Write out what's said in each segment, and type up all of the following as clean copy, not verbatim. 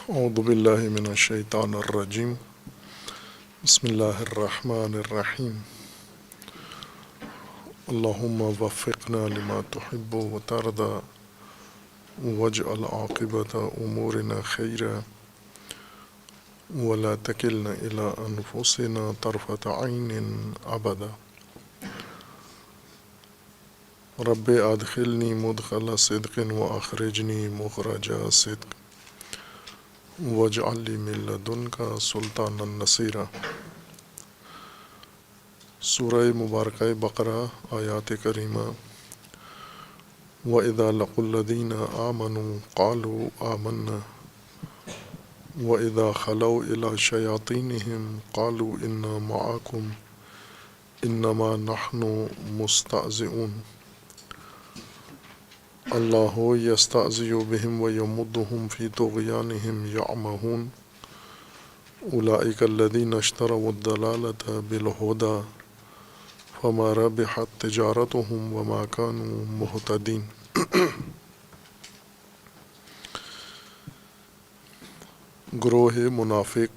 اعوذ باللہ من الشیطان الرجیم بسم اللہ الرحمن الرحیم اللہم وفقنا لما تحب وترضى واجعل عاقبۃ امورنا خیرا ولا تکلنا الی انفسنا طرفۃ عین ابدا رب ادخلنی مدخل صدق واخرجنی مخرج صدق واجعل لی من لدنک سلطانا نصیرا۔ سورہ مبارکہ بقرہ آیات کریمہ۔ وَإِذَا لَقُوا الَّذِينَ آمَنُوا قَالُوا آمَنَّا وَإِذَا خَلَوْا إِلَىٰ شَيَاطِينِهِمْ قَالُوا إِنَّا مَعَكُمْ إِنَّمَا نَحْنُ مُسْتَهْزِئُونَ اللہ یستہزئ بہم ویمدہم فی طغیانہم یعمہون اولئک الذین اشتروا الضلالۃ بالہدی فما ربحت تجارتہم وما کانوا مہتدین۔ گروہ منافق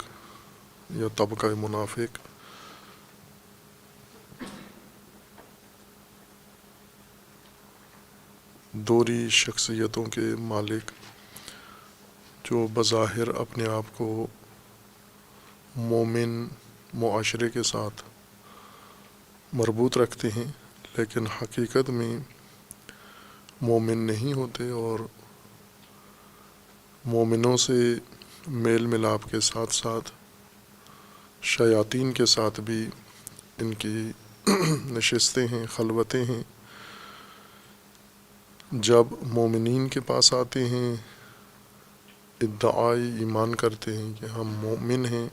یا طبقہ منافق دوری شخصیتوں کے مالک جو بظاہر اپنے آپ کو مومن معاشرے کے ساتھ مربوط رکھتے ہیں لیکن حقیقت میں مومن نہیں ہوتے، اور مومنوں سے میل ملاپ کے ساتھ ساتھ شیاطین کے ساتھ بھی ان کی نشستیں ہیں، خلوتیں ہیں۔ جب مومنین کے پاس آتے ہیں ادعائی ایمان کرتے ہیں کہ ہم مومن ہیں،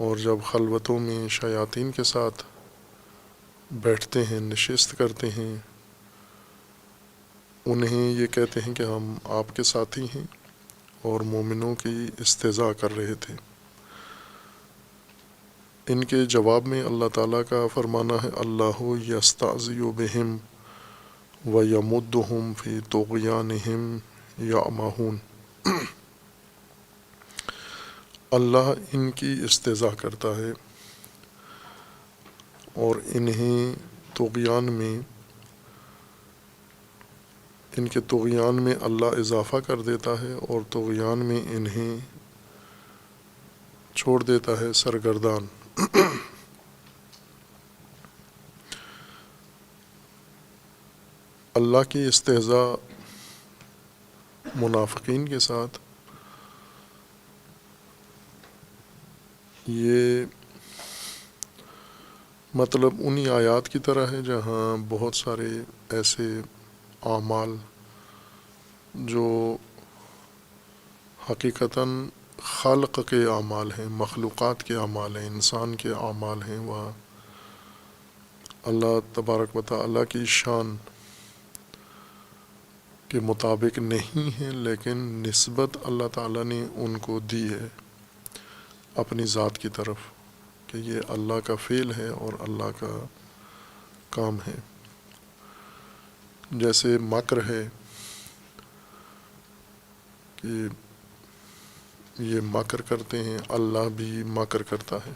اور جب خلوتوں میں شیاطین کے ساتھ بیٹھتے ہیں، نشست کرتے ہیں، انہیں یہ کہتے ہیں کہ ہم آپ کے ساتھی ہیں اور مومنوں کی استہزاء کر رہے تھے۔ ان کے جواب میں اللہ تعالیٰ کا فرمانا ہے اللہ یستہزئ بہم وَیَمُدُّهُمْ فِی طُغْیَانِہِمْ یَعْمَہُونَ۔ اللہ ان کی استہزاء کرتا ہے اور انہیں طغیان میں، ان کے طغیان میں اللہ اضافہ کر دیتا ہے اور طغیان میں انہیں چھوڑ دیتا ہے سرگردان۔ اللہ کی استہزاء منافقین کے ساتھ یہ مطلب انہی آیات کی طرح ہے جہاں بہت سارے ایسے اعمال جو حقیقتاً خالق کے اعمال ہیں، مخلوقات کے اعمال ہیں، انسان کے اعمال ہیں، وہ اللہ تبارک و تعالیٰ کی شان کے مطابق نہیں ہیں، لیکن نسبت اللہ تعالیٰ نے ان کو دی ہے اپنی ذات کی طرف کہ یہ اللہ کا فعل ہے اور اللہ کا کام ہے۔ جیسے مکر ہے کہ یہ مکر کرتے ہیں، اللہ بھی مکر کرتا ہے،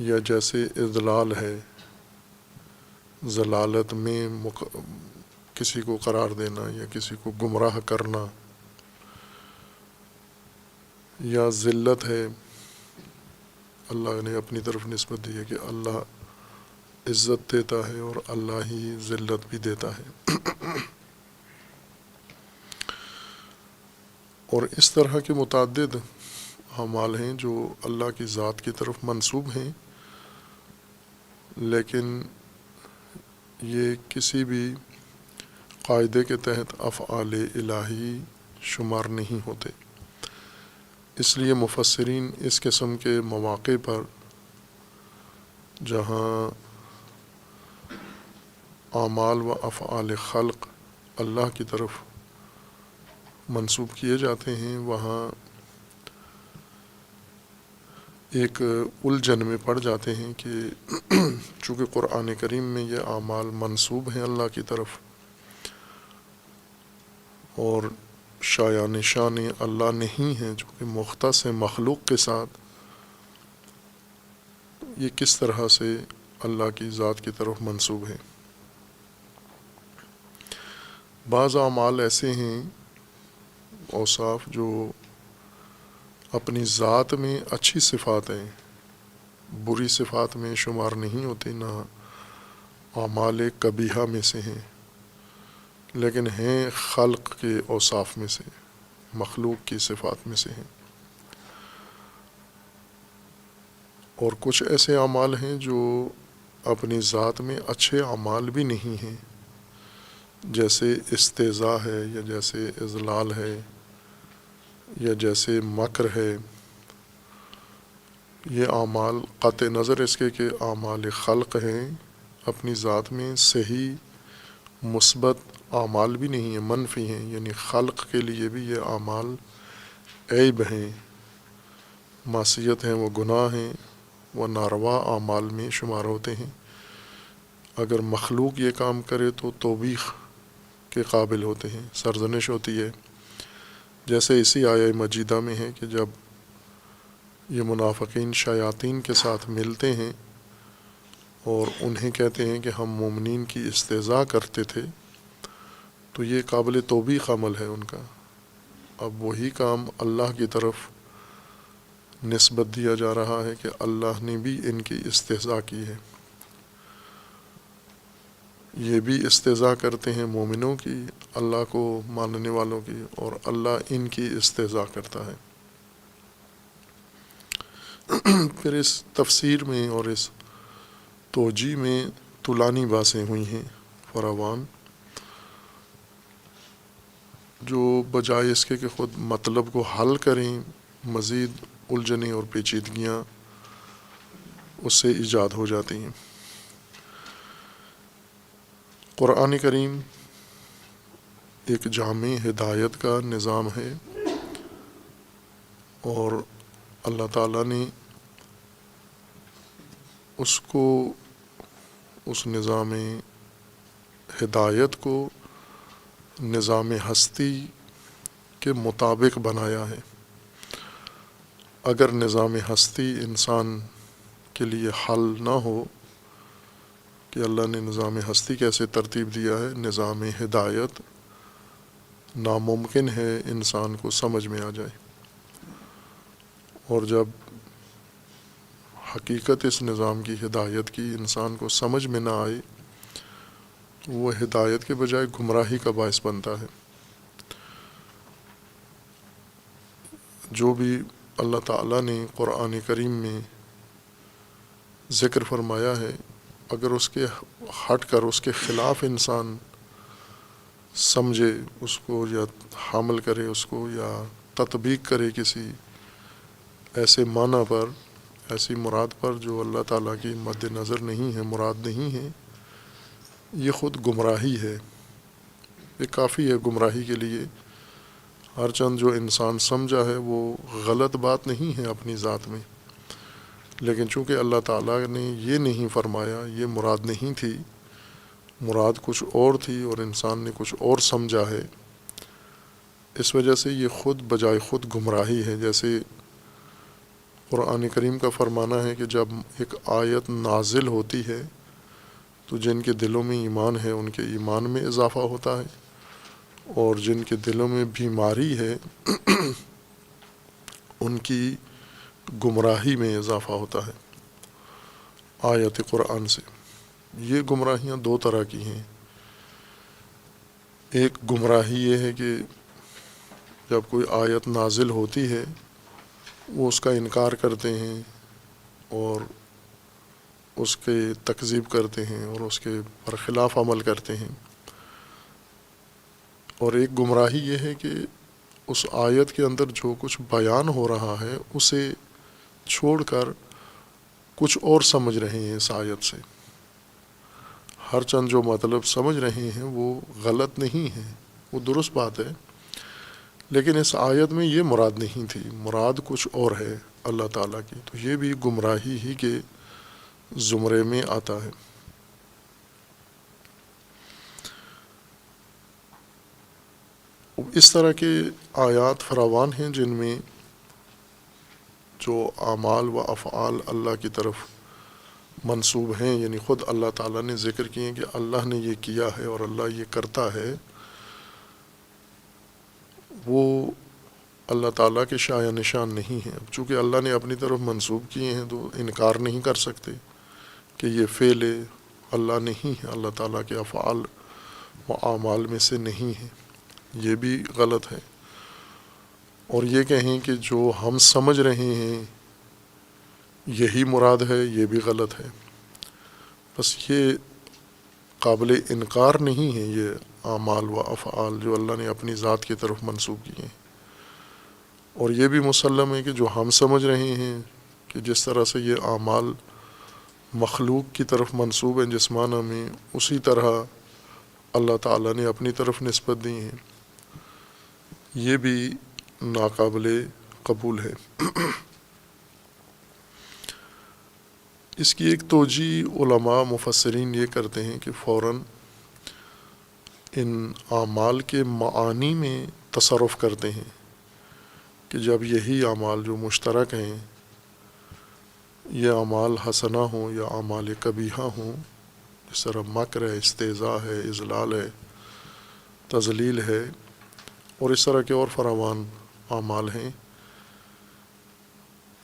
یا جیسے اضلال ہے، ضلالت میں کسی کو قرار دینا یا کسی کو گمراہ کرنا، یا ذلت ہے، اللہ نے اپنی طرف نسبت دی ہے کہ اللہ عزت دیتا ہے اور اللہ ہی ذلت بھی دیتا ہے۔ اور اس طرح کے متعدد اعمال ہیں جو اللہ کی ذات کی طرف منسوب ہیں، لیکن یہ کسی بھی قاعدے کے تحت افعال الہی شمار نہیں ہوتے۔ اس لیے مفسرین اس قسم کے مواقع پر جہاں اعمال و افعال خلق اللہ کی طرف منسوب کیے جاتے ہیں، وہاں ایک الجھن میں پڑ جاتے ہیں کہ چونکہ قرآن کریم میں یہ اعمال منسوب ہیں اللہ کی طرف، اور شایان نشان اللہ نہیں ہیں جو کہ مختص ہے مخلوق کے ساتھ، یہ کس طرح سے اللہ کی ذات کی طرف منسوب ہے۔ بعض اعمال ایسے ہیں، اوصاف جو اپنی ذات میں اچھی صفات ہیں، بری صفات میں شمار نہیں ہوتے، نہ اعمال قبیحہ میں سے ہیں، لیکن ہیں خلق کے اوصاف میں سے، مخلوق کی صفات میں سے ہیں۔ اور کچھ ایسے اعمال ہیں جو اپنی ذات میں اچھے اعمال بھی نہیں ہیں، جیسے استہزاء ہے، یا جیسے اذلال ہے، یا جیسے مکر ہے۔ یہ اعمال قطع نظر اس کے کہ اعمال خلق ہیں، اپنی ذات میں صحیح مثبت اعمال بھی نہیں ہیں، منفی ہیں، یعنی خلق کے لیے بھی یہ اعمال عیب ہیں، معصیت ہیں، وہ گناہ ہیں، وہ ناروا اعمال میں شمار ہوتے ہیں۔ اگر مخلوق یہ کام کرے تو توبیخ کے قابل ہوتے ہیں، سرزنش ہوتی ہے، جیسے اسی آیہ مجیدہ میں ہے کہ جب یہ منافقین شیاطین کے ساتھ ملتے ہیں اور انہیں کہتے ہیں کہ ہم مومنین کی استہزاء کرتے تھے، تو یہ قابل توبیخ عمل ہے ان کا۔ اب وہی کام اللہ کی طرف نسبت دیا جا رہا ہے کہ اللہ نے بھی ان کی استہزاء کی ہے، یہ بھی استہزاء کرتے ہیں مومنوں کی، اللہ کو ماننے والوں کی، اور اللہ ان کی استہزاء کرتا ہے۔ پھر اس تفسیر میں اور اس توجیہ میں طولانی باتیں ہوئی ہیں فراوان، جو بجائے اس کے کہ خود مطلب کو حل کریں، مزید الجھنیں اور پیچیدگیاں اس سے ایجاد ہو جاتی ہیں۔ قرآن کریم ایک جامع ہدایت کا نظام ہے، اور اللہ تعالیٰ نے اس نظام ہدایت کو نظام ہستی کے مطابق بنایا ہے۔ اگر نظام ہستی انسان کے لیے حل نہ ہو کہ اللہ نے نظام ہستی کیسے ترتیب دیا ہے، نظام ہدایت ناممکن ہے انسان کو سمجھ میں آ جائے۔ اور جب حقیقت اس نظام کی ہدایت کی انسان کو سمجھ میں نہ آئے، تو وہ ہدایت کے بجائے گمراہی کا باعث بنتا ہے۔ جو بھی اللہ تعالیٰ نے قرآن کریم میں ذکر فرمایا ہے، اگر اس کے ہٹ کر اس کے خلاف انسان سمجھے اس کو، یا حامل کرے اس کو، یا تطبیق کرے کسی ایسے معنی پر، ایسی مراد پر جو اللہ تعالیٰ کی مد نظر نہیں ہے، مراد نہیں ہے، یہ خود گمراہی ہے۔ یہ کافی ہے گمراہی کے لیے۔ ہر چند جو انسان سمجھا ہے وہ غلط بات نہیں ہے اپنی ذات میں، لیکن چونکہ اللہ تعالیٰ نے یہ نہیں فرمایا، یہ مراد نہیں تھی، مراد کچھ اور تھی اور انسان نے کچھ اور سمجھا ہے، اس وجہ سے یہ خود بجائے خود گمراہی ہے۔ جیسے قرآن کریم کا فرمانا ہے کہ جب ایک آیت نازل ہوتی ہے تو جن کے دلوں میں ایمان ہے ان کے ایمان میں اضافہ ہوتا ہے، اور جن کے دلوں میں بیماری ہے ان کی گمراہی میں اضافہ ہوتا ہے آیت قرآن سے۔ یہ گمراہیاں دو طرح کی ہیں۔ ایک گمراہی یہ ہے کہ جب کوئی آیت نازل ہوتی ہے وہ اس کا انکار کرتے ہیں اور اس کے تکذیب کرتے ہیں اور اس کے برخلاف عمل کرتے ہیں۔ اور ایک گمراہی یہ ہے کہ اس آیت کے اندر جو کچھ بیان ہو رہا ہے اسے چھوڑ کر کچھ اور سمجھ رہے ہیں اس آیت سے۔ ہر چند جو مطلب سمجھ رہے ہیں وہ غلط نہیں ہے، وہ درست بات ہے، لیکن اس آیت میں یہ مراد نہیں تھی، مراد کچھ اور ہے اللہ تعالیٰ کی، تو یہ بھی گمراہی ہی کے زمرے میں آتا ہے۔ اس طرح کے آیات فراوان ہیں جن میں جو اعمال و افعال اللہ کی طرف منسوب ہیں، یعنی خود اللہ تعالیٰ نے ذکر کیے کہ اللہ نے یہ کیا ہے اور اللہ یہ کرتا ہے، وہ اللہ تعالیٰ کے شایع نشان نہیں ہیں۔ چونکہ اللہ نے اپنی طرف منسوب کیے ہیں تو انکار نہیں کر سکتے کہ یہ فعل اللہ نہیں ہے، اللہ تعالیٰ کے افعال و اعمال میں سے نہیں ہے، یہ بھی غلط ہے۔ اور یہ کہیں کہ جو ہم سمجھ رہے ہیں یہی مراد ہے، یہ بھی غلط ہے۔ بس یہ قابل انکار نہیں ہے یہ اعمال و افعال جو اللہ نے اپنی ذات کی طرف منسوب کیے ہیں، اور یہ بھی مسلم ہے کہ جو ہم سمجھ رہے ہیں کہ جس طرح سے یہ اعمال مخلوق کی طرف منسوب ہیں جس معنی میں، اسی طرح اللہ تعالیٰ نے اپنی طرف نسبت دی ہیں، یہ بھی ناقابل قبول ہے۔ اس کی ایک توجیہ علماء مفسرین یہ کرتے ہیں کہ فوراً ان اعمال کے معانی میں تصرف کرتے ہیں کہ جب یہی اعمال جو مشترک ہیں، یہ اعمال حسنہ ہوں یا اعمال قبیحہ ہوں، جس طرح مکر ہے، استہزاء ہے، اذلال ہے، تذلیل ہے، اور اس طرح کے اور فراوان اعمال ہیں،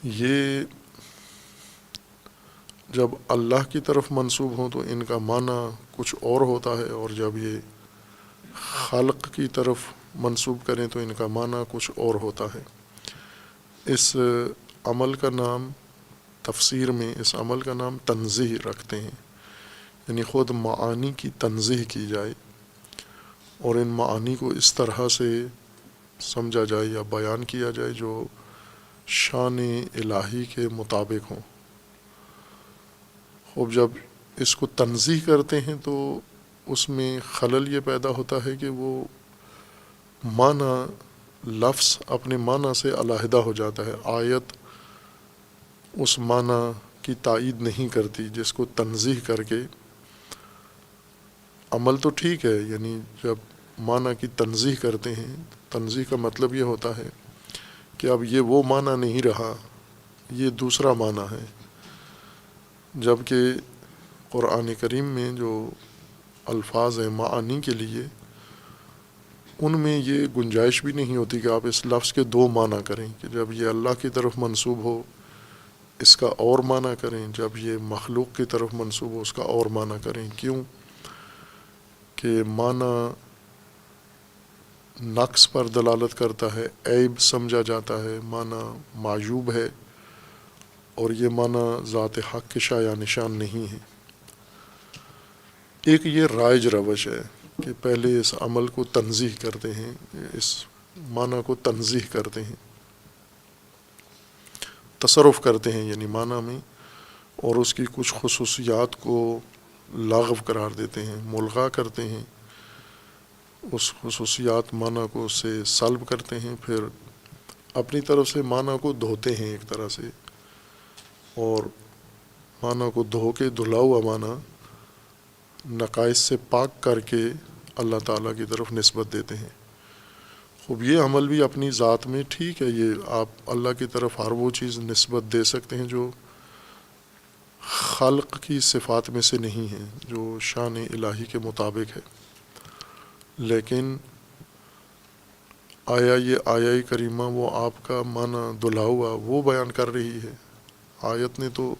یہ جب اللہ کی طرف منسوب ہوں تو ان کا معنی کچھ اور ہوتا ہے، اور جب یہ خالق کی طرف منسوب کریں تو ان کا معنی کچھ اور ہوتا ہے۔ اس عمل کا نام تفسیر میں اس عمل کا نام تنزیہ رکھتے ہیں، یعنی خود معانی کی تنزیہ کی جائے اور ان معانی کو اس طرح سے سمجھا جائے یا بیان کیا جائے جو شان الہی کے مطابق ہوں۔ خوب جب اس کو تنزیہ کرتے ہیں تو اس میں خلل یہ پیدا ہوتا ہے کہ وہ معنی لفظ اپنے معنی سے علیحدہ ہو جاتا ہے، آیت اس معنی کی تائید نہیں کرتی جس کو تنزیہ کر کے عمل تو ٹھیک ہے، یعنی جب معنی کی تنزیہ کرتے ہیں، تنزیہ کا مطلب یہ ہوتا ہے کہ اب یہ وہ معنی نہیں رہا، یہ دوسرا معنی ہے، جبکہ قرآن کریم میں جو الفاظ ہیں معانی کے لیے، ان میں یہ گنجائش بھی نہیں ہوتی کہ آپ اس لفظ کے دو معنی کریں، کہ جب یہ اللہ کی طرف منسوب ہو اس کا اور معنی کریں، جب یہ مخلوق کی طرف منسوب ہو اس کا اور معنی کریں۔ کیوں کہ معنی نقص پر دلالت کرتا ہے، عیب سمجھا جاتا ہے، معنی معیوب ہے، اور یہ معنی ذات حق کے شایع نشان نہیں ہے۔ ایک یہ رائج روش ہے کہ پہلے اس عمل کو تنزیہ کرتے ہیں، اس معنی کو تنزیہ کرتے ہیں، تصرف کرتے ہیں یعنی معنی میں، اور اس کی کچھ خصوصیات کو لاغو قرار دیتے ہیں، ملغا کرتے ہیں، اس خصوصیات معنی کو اس سے سلب کرتے ہیں، پھر اپنی طرف سے معنی کو دھوتے ہیں ایک طرح سے، اور معنی کو دھو کے دھلا ہوا معنی نقائص سے پاک کر کے اللہ تعالیٰ کی طرف نسبت دیتے ہیں۔ خوب یہ عمل بھی اپنی ذات میں ٹھیک ہے، یہ آپ اللہ کی طرف ہر وہ چیز نسبت دے سکتے ہیں جو خلق کی صفات میں سے نہیں ہے، جو شان الہی کے مطابق ہے، لیکن آیا یہ آیہ کریمہ وہ آپ کا معنی دھلا ہوا وہ بیان کر رہی ہے؟ آیت نے تو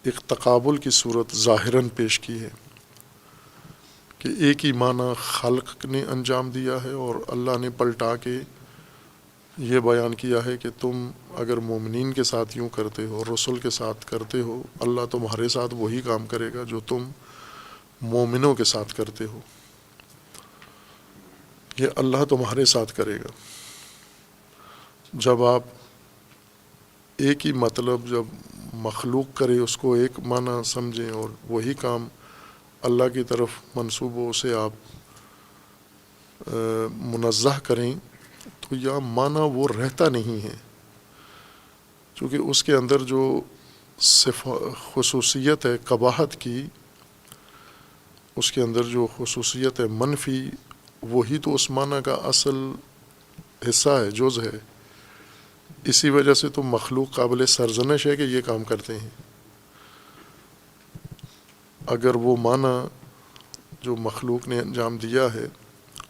ایک تقابل کی صورت ظاہراً پیش کی ہے کہ ایک ہی معنی خلق نے انجام دیا ہے، اور اللہ نے پلٹا کے یہ بیان کیا ہے کہ تم اگر مومنین کے ساتھ یوں کرتے ہو، رسول کے ساتھ کرتے ہو، اللہ تمہارے ساتھ وہی کام کرے گا جو تم مومنوں کے ساتھ کرتے ہو، یہ اللہ تمہارے ساتھ کرے گا۔ جب آپ ایک ہی مطلب جب مخلوق کرے اس کو ایک معنی سمجھیں اور وہی کام اللہ کی طرف منسوب ہو اسے آپ منزہ کریں، تو یہ معنی وہ رہتا نہیں ہے، چونکہ اس کے اندر جو خصوصیت ہے قباحت کی، اس کے اندر جو خصوصیت ہے منفی وہی تو اس معنی کا اصل حصہ ہے، جز ہے. اسی وجہ سے تو مخلوق قابل سرزنش ہے کہ یہ کام کرتے ہیں. اگر وہ معنی جو مخلوق نے انجام دیا ہے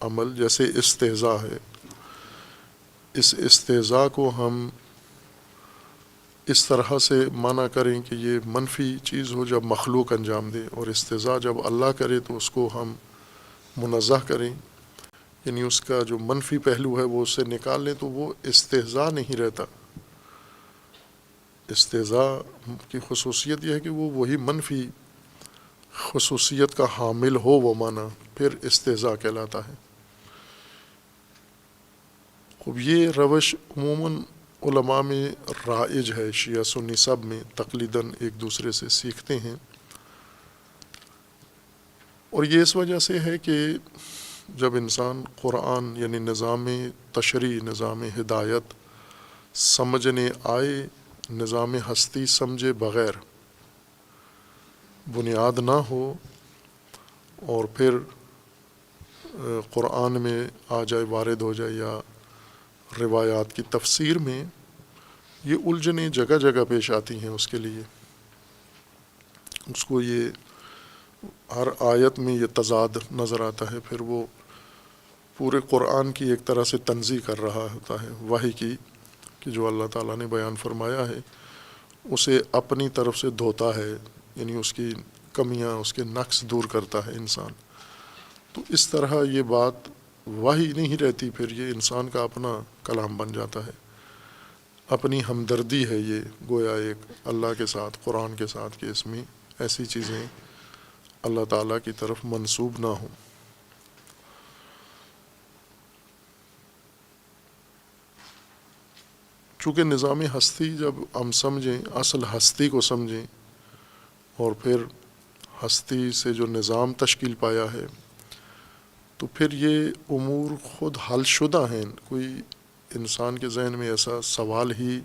عمل، جیسے استہزاء ہے، اس استہزاء کو ہم اس طرح سے معنی کریں کہ یہ منفی چیز ہو جب مخلوق انجام دے، اور استہزاء جب اللہ کرے تو اس کو ہم منزہ کریں، یعنی اس کا جو منفی پہلو ہے وہ اس سے نکال لیں، تو وہ استہزاء نہیں رہتا. استہزاء کی خصوصیت یہ ہے کہ وہ وہی منفی خصوصیت کا حامل ہو، وہ معنی پھر استہزاء کہلاتا ہے. خب یہ روش عموماً علماء میں رائج ہے، شیعہ سنی سب میں تقلیداً ایک دوسرے سے سیکھتے ہیں. اور یہ اس وجہ سے ہے کہ جب انسان قرآن یعنی نظام تشریع، نظام ہدایت سمجھنے آئے، نظام ہستی سمجھے بغیر بنیاد نہ ہو، اور پھر قرآن میں آ جائے، وارد ہو جائے، یا روایات کی تفسیر میں، یہ الجھنیں جگہ جگہ پیش آتی ہیں. اس کے لیے اس کو یہ ہر آیت میں یہ تضاد نظر آتا ہے، پھر وہ پورے قرآن کی ایک طرح سے تنزیہ کر رہا ہوتا ہے، وحی کی کہ جو اللہ تعالیٰ نے بیان فرمایا ہے اسے اپنی طرف سے دھوتا ہے، یعنی اس کی کمیاں، اس کے نقص دور کرتا ہے انسان. تو اس طرح یہ بات وحی نہیں رہتی، پھر یہ انسان کا اپنا کلام بن جاتا ہے، اپنی ہمدردی ہے یہ، گویا ایک اللہ کے ساتھ، قرآن کے ساتھ، کہ اس میں ایسی چیزیں اللہ تعالیٰ کی طرف منسوب نہ ہوں. چونکہ نظام ہستی جب ہم سمجھیں، اصل ہستی کو سمجھیں، اور پھر ہستی سے جو نظام تشکیل پایا ہے، تو پھر یہ امور خود حل شدہ ہیں. کوئی انسان کے ذہن میں ایسا سوال ہی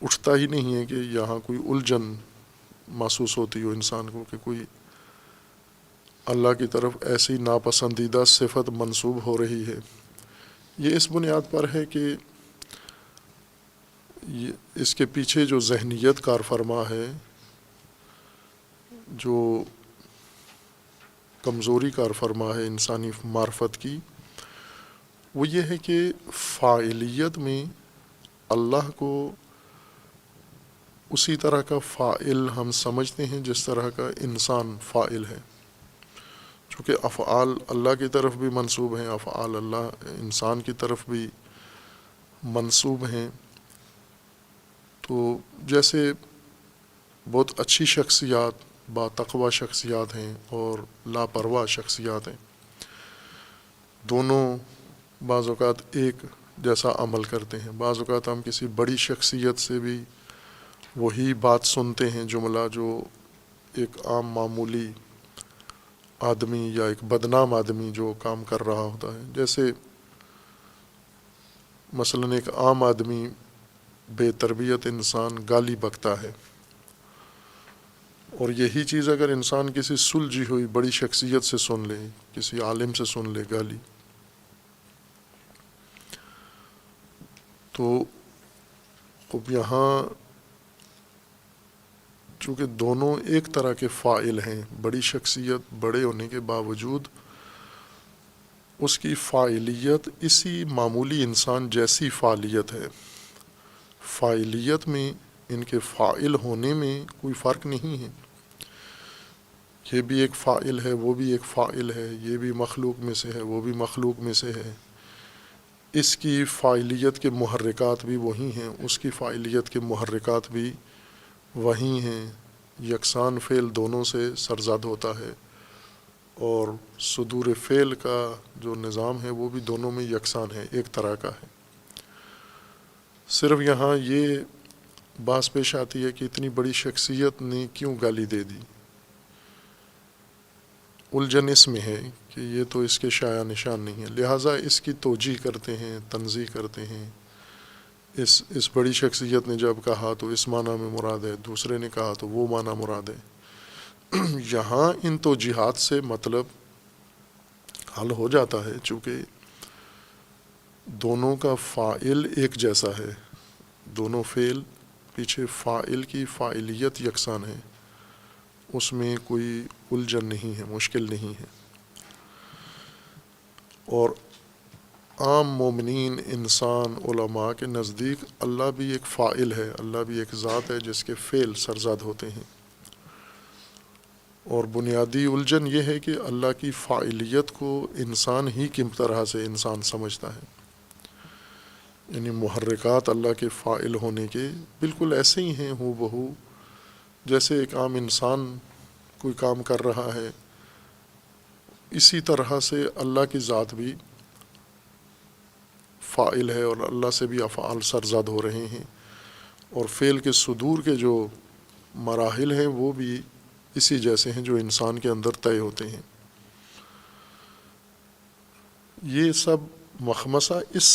اٹھتا ہی نہیں ہے کہ یہاں کوئی الجھن محسوس ہوتی ہو انسان کو، کہ کوئی اللہ کی طرف ایسی ناپسندیدہ صفت منسوب ہو رہی ہے. یہ اس بنیاد پر ہے کہ اس کے پیچھے جو ذہنیت کار فرما ہے، جو کمزوری کار فرما ہے انسانی معرفت کی، وہ یہ ہے کہ فاعلیت میں اللہ کو اسی طرح کا فاعل ہم سمجھتے ہیں جس طرح کا انسان فاعل ہے. چونکہ افعال اللہ کی طرف بھی منسوب ہیں، افعال اللہ انسان کی طرف بھی منسوب ہیں. تو جیسے بہت اچھی شخصیات، با تقوی شخصیات ہیں اور لاپرواہ شخصیات ہیں، دونوں بعض اوقات ایک جیسا عمل کرتے ہیں. بعض اوقات ہم کسی بڑی شخصیت سے بھی وہی بات سنتے ہیں، جملہ جو ایک عام معمولی آدمی یا ایک بدنام آدمی جو کام کر رہا ہوتا ہے. جیسے مثلاً ایک عام آدمی، بے تربیت انسان گالی بکتا ہے، اور یہی چیز اگر انسان کسی سلجھی ہوئی بڑی شخصیت سے سن لے، کسی عالم سے سن لے گالی، تو اب یہاں چونکہ دونوں ایک طرح کے فاعل ہیں، بڑی شخصیت بڑے ہونے کے باوجود اس کی فاعلیت اسی معمولی انسان جیسی فعالیت ہے. فاعلیت میں ان کے فاعل ہونے میں کوئی فرق نہیں ہے. یہ بھی ایک فاعل ہے، وہ بھی ایک فاعل ہے، یہ بھی مخلوق میں سے ہے، وہ بھی مخلوق میں سے ہے. اس کی فاعلیت کے محرکات بھی وہی ہیں، اس کی فاعلیت کے محرکات بھی وہی ہیں. یکساں فعل دونوں سے سرزد ہوتا ہے، اور صدور فعل کا جو نظام ہے وہ بھی دونوں میں یکساں ہے، ایک طرح کا ہے. صرف یہاں یہ بات پیش آتی ہے کہ اتنی بڑی شخصیت نے کیوں گالی دے دی. الجھن اس میں ہے کہ یہ تو اس کے شایع نشان نہیں ہے، لہٰذا اس کی توجیہ کرتے ہیں، تنزیہ کرتے ہیں. اس بڑی شخصیت نے جب کہا تو اس معنی میں مراد ہے، دوسرے نے کہا تو وہ معنی مراد ہے. یہاں ان توجیہات سے مطلب حل ہو جاتا ہے، چونکہ دونوں کا فاعل ایک جیسا ہے، دونوں فعل پیچھے فاعل کی فاعلیت یکساں ہے، اس میں کوئی الجھن نہیں ہے، مشکل نہیں ہے۔ اور عام مومنین، انسان، علماء کے نزدیک اللہ بھی ایک فاعل ہے، اللہ بھی ایک ذات ہے جس کے فعل سرزد ہوتے ہیں، اور بنیادی الجھن یہ ہے کہ اللہ کی فاعلیت کو انسان ہی کس طرح سے انسان سمجھتا ہے، یعنی محرکات اللہ کے فاعل ہونے کے بالکل ایسے ہی ہیں ہو بہو، جیسے ایک عام انسان کوئی کام کر رہا ہے، اسی طرح سے اللہ کی ذات بھی فاعل ہے، اور اللہ سے بھی افعال سرزد ہو رہے ہیں، اور فعل کے صدور کے جو مراحل ہیں وہ بھی اسی جیسے ہیں جو انسان کے اندر طے ہوتے ہیں۔ یہ سب مخمصہ اس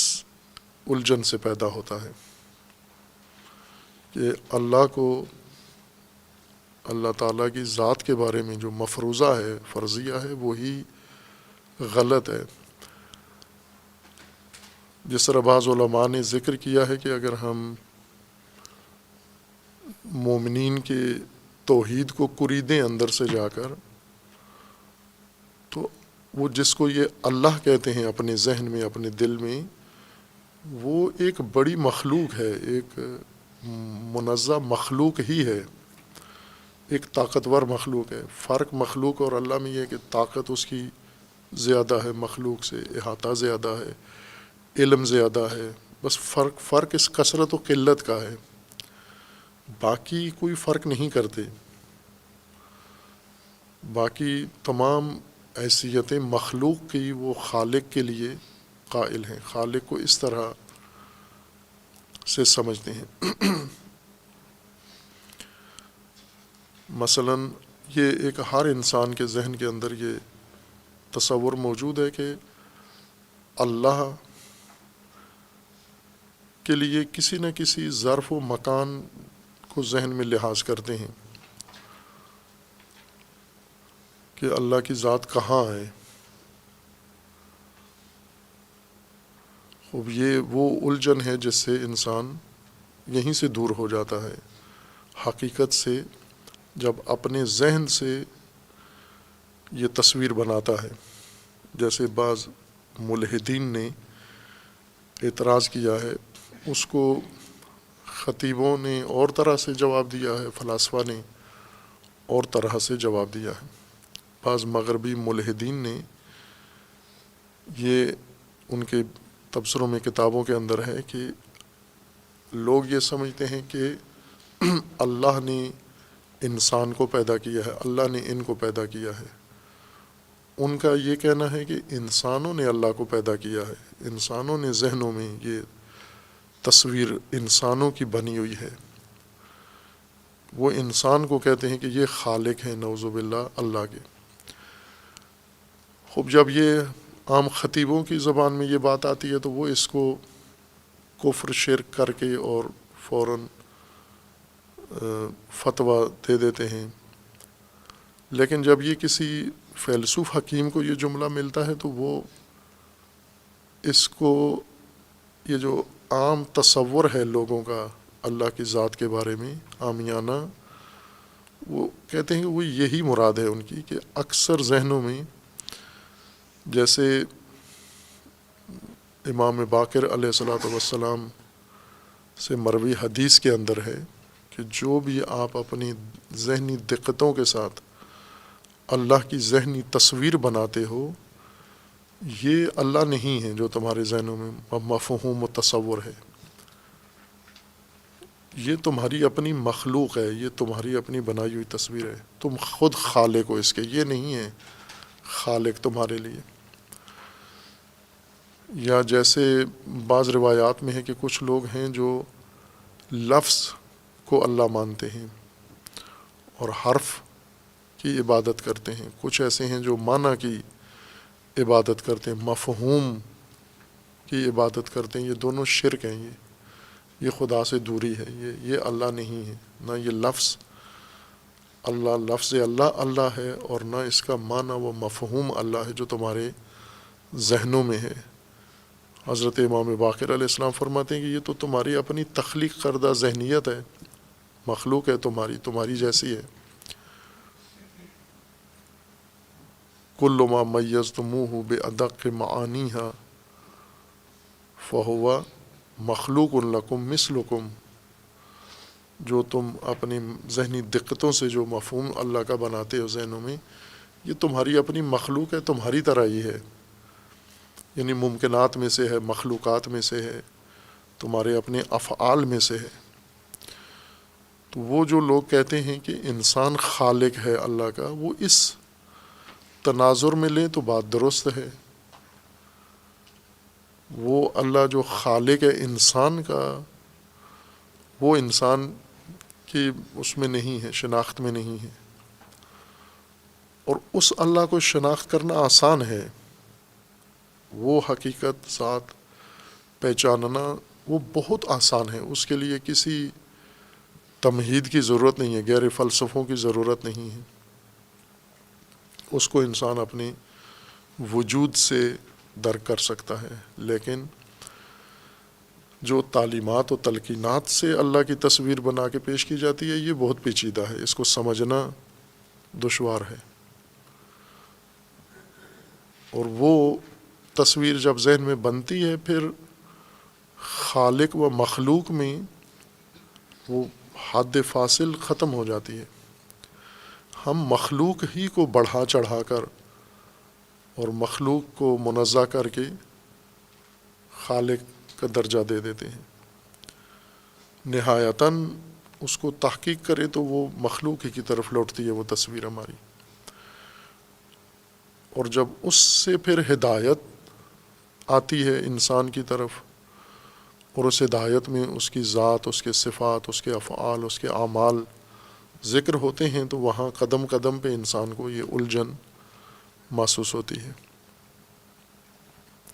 الجھن سے پیدا ہوتا ہے کہ اللہ کو، اللہ تعالیٰ کی ذات کے بارے میں جو مفروضہ ہے، فرضیہ ہے، وہی غلط ہے۔ جس طرح بعض علماء نے ذکر کیا ہے کہ اگر ہم مومنین کے توحید کو کریدیں اندر سے جا کر، تو وہ جس کو یہ اللہ کہتے ہیں اپنے ذہن میں، اپنے دل میں، وہ ایک بڑی مخلوق ہے، ایک منزہ مخلوق ہی ہے، ایک طاقتور مخلوق ہے۔ فرق مخلوق اور اللہ میں یہ ہے کہ طاقت اس کی زیادہ ہے، مخلوق سے احاطہ زیادہ ہے، علم زیادہ ہے، بس فرق اس کثرت و قلت کا ہے، باقی کوئی فرق نہیں کرتے، باقی تمام حیثیتیں مخلوق کی وہ خالق کے لیے قائل ہیں، خالق کو اس طرح سے سمجھتے ہیں۔ مثلا یہ ایک ہر انسان کے ذہن کے اندر یہ تصور موجود ہے کہ اللہ کے لیے کسی نہ کسی ظرف و مکان کو ذہن میں لحاظ کرتے ہیں کہ اللہ کی ذات کہاں ہے۔ اب یہ وہ الجھن ہے جس سے انسان یہیں سے دور ہو جاتا ہے حقیقت سے، جب اپنے ذہن سے یہ تصویر بناتا ہے۔ جیسے بعض ملحدین نے اعتراض کیا ہے، اس کو خطیبوں نے اور طرح سے جواب دیا ہے، فلاسفہ نے اور طرح سے جواب دیا ہے۔ بعض مغربی ملحدین نے، یہ ان کے تبصروں میں، کتابوں کے اندر ہے کہ لوگ یہ سمجھتے ہیں کہ اللہ نے انسان کو پیدا کیا ہے، اللہ نے ان کو پیدا کیا ہے۔ ان کا یہ کہنا ہے کہ انسانوں نے اللہ کو پیدا کیا ہے، انسانوں نے ذہنوں میں یہ تصویر انسانوں کی بنی ہوئی ہے، وہ انسان کو کہتے ہیں کہ یہ خالق ہیں، نعوذ باللہ اللہ کے۔ خوب جب یہ عام خطیبوں کی زبان میں یہ بات آتی ہے تو وہ اس کو کفر شرک کر کے اور فوراً فتویٰ دے دیتے ہیں، لیکن جب یہ کسی فیلسوف حکیم کو یہ جملہ ملتا ہے تو وہ اس کو، یہ جو عام تصور ہے لوگوں کا اللہ کی ذات کے بارے میں عامیانہ، وہ کہتے ہیں کہ وہ یہی مراد ہے ان کی، کہ اکثر ذہنوں میں، جیسے امام باقر علیہ الصلوۃ والسلام سے مروی حدیث کے اندر ہے کہ جو بھی آپ اپنی ذہنی دقتوں کے ساتھ اللہ کی ذہنی تصویر بناتے ہو، یہ اللہ نہیں ہے جو تمہارے ذہنوں میں مفہوم و تصور ہے، یہ تمہاری اپنی مخلوق ہے، یہ تمہاری اپنی بنائی ہوئی تصویر ہے، تم خود خالق ہو اس کے، یہ نہیں ہے خالق تمہارے لیے۔ یا جیسے بعض روایات میں ہے کہ کچھ لوگ ہیں جو لفظ کو اللہ مانتے ہیں اور حرف کی عبادت کرتے ہیں، کچھ ایسے ہیں جو معنی کی عبادت کرتے ہیں، مفہوم کی عبادت کرتے ہیں۔ یہ دونوں شرک ہیں، یہ خدا سے دوری ہے، یہ اللہ نہیں ہے، نہ یہ لفظ اللہ، لفظ اللہ اللہ ہے، اور نہ اس کا معنی و مفہوم اللہ ہے جو تمہارے ذہنوں میں ہے۔ حضرت امام باقر علیہ السلام فرماتے ہیں کہ یہ تو تمہاری اپنی تخلیق کردہ ذہنیت ہے، مخلوق ہے تمہاری جیسی ہے۔ کل ما میزتموہ بادق معانیہا فہو مخلوق لکم مثلکم، جو تم اپنی ذہنی دقتوں سے جو مفہوم اللہ کا بناتے ہو ذہنوں میں، یہ تمہاری اپنی مخلوق ہے، تمہاری طرح ہی ہے، یعنی ممکنات میں سے ہے، مخلوقات میں سے ہے، تمہارے اپنے افعال میں سے ہے۔ تو وہ جو لوگ کہتے ہیں کہ انسان خالق ہے اللہ کا، وہ اس تناظر میں لیں تو بات درست ہے۔ وہ اللہ جو خالق ہے انسان کا، وہ انسان کی اس میں نہیں ہے، شناخت میں نہیں ہے، اور اس اللہ کو شناخت کرنا آسان ہے۔ وہ حقیقت ذات پہچاننا وہ بہت آسان ہے، اس کے لیے کسی تمہید کی ضرورت نہیں ہے، غیر فلسفوں کی ضرورت نہیں ہے۔ اس کو انسان اپنے وجود سے درک کر سکتا ہے، لیکن جو تعلیمات و تلقینات سے اللہ کی تصویر بنا کے پیش کی جاتی ہے، یہ بہت پیچیدہ ہے، اس کو سمجھنا دشوار ہے۔ اور وہ تصویر جب ذہن میں بنتی ہے، پھر خالق و مخلوق میں وہ حد فاصل ختم ہو جاتی ہے۔ ہم مخلوق ہی کو بڑھا چڑھا کر اور مخلوق کو منزہ کر کے خالق کا درجہ دے دیتے ہیں۔ نہایتاً اس کو تحقیق کرے تو وہ مخلوق ہی کی طرف لوٹتی ہے وہ تصویر ہماری، اور جب اس سے پھر ہدایت آتی ہے انسان کی طرف، اور اس ہدایت میں اس کی ذات، اس کے صفات، اس کے افعال، اس کے اعمال ذکر ہوتے ہیں، تو وہاں قدم قدم پہ انسان کو یہ الجھن محسوس ہوتی ہے۔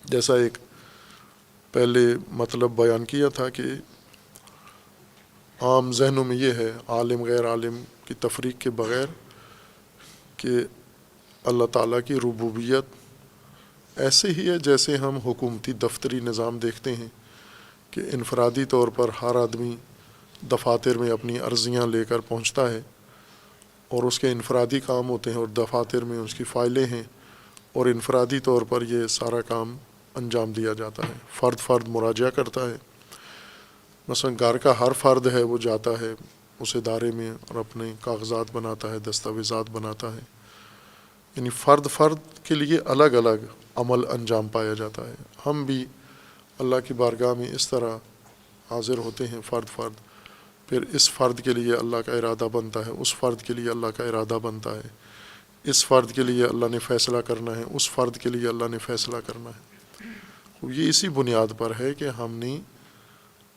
جیسا ایک پہلے مطلب بیان کیا تھا کہ عام ذہنوں میں یہ ہے، عالم غیر عالم کی تفریق کے بغیر، کہ اللہ تعالیٰ کی ربوبیت ایسے ہی ہے جیسے ہم حکومتی دفتری نظام دیکھتے ہیں کہ انفرادی طور پر ہر آدمی دفاتر میں اپنی عرضیاں لے کر پہنچتا ہے، اور اس کے انفرادی کام ہوتے ہیں، اور دفاتر میں اس کی فائلیں ہیں، اور انفرادی طور پر یہ سارا کام انجام دیا جاتا ہے۔ فرد فرد مراجعہ کرتا ہے، مثلا گھر کا ہر فرد ہے وہ جاتا ہے اس ادارے میں اور اپنے کاغذات بناتا ہے، دستاویزات بناتا ہے، یعنی فرد فرد کے لیے الگ الگ عمل انجام پایا جاتا ہے۔ ہم بھی اللہ کی بارگاہ میں اس طرح حاضر ہوتے ہیں فرد فرد، پھر اس فرد کے لیے اللہ کا ارادہ بنتا ہے، اس فرد کے لیے اللہ کا ارادہ بنتا ہے، اس فرد کے لیے اللہ نے فیصلہ کرنا ہے، اس فرد کے لیے اللہ نے فیصلہ کرنا ہے۔ یہ اسی بنیاد پر ہے کہ ہم نے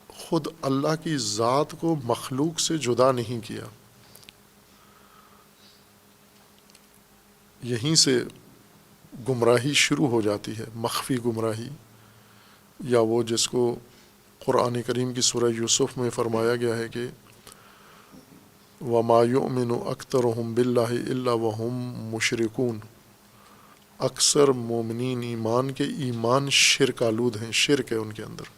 خود اللہ کی ذات کو مخلوق سے جدا نہیں کیا۔ یہیں سے گمراہی شروع ہو جاتی ہے، مخفی گمراہی، یا وہ جس کو قرآن کریم کی سورہ یوسف میں فرمایا گیا ہے کہ وَمَا يُؤْمِنُ أَكْثَرُهُمْ بِاللَّهِ إِلَّا وَهُمْ مُشْرِكُونَ، اکثر مومنین ایمان کے ایمان شرک آلود ہیں، شرک ہے ان کے اندر۔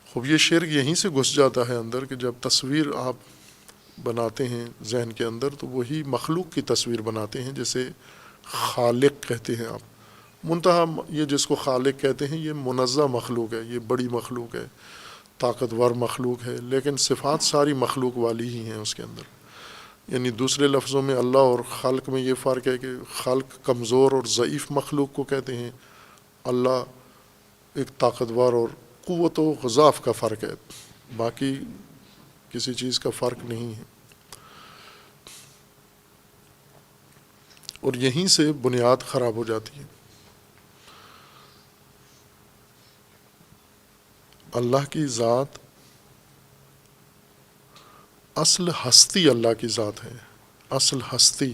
خوب یہ شرک یہیں سے گھس جاتا ہے اندر کہ جب تصویر آپ بناتے ہیں ذہن کے اندر، تو وہی مخلوق کی تصویر بناتے ہیں جسے خالق کہتے ہیں آپ۔ منتہا یہ جس کو خالق کہتے ہیں یہ منزہ مخلوق ہے، یہ بڑی مخلوق ہے، طاقتور مخلوق ہے، لیکن صفات ساری مخلوق والی ہی ہیں اس کے اندر۔ یعنی دوسرے لفظوں میں اللہ اور خلق میں یہ فرق ہے کہ خلق کمزور اور ضعیف مخلوق کو کہتے ہیں، اللہ ایک طاقتور اور قوت و غضاف کا فرق ہے، باقی کسی چیز کا فرق نہیں ہے۔ اور یہیں سے بنیاد خراب ہو جاتی ہے۔ اللہ کی ذات اصل ہستی اللہ کی ذات ہے، اصل ہستی۔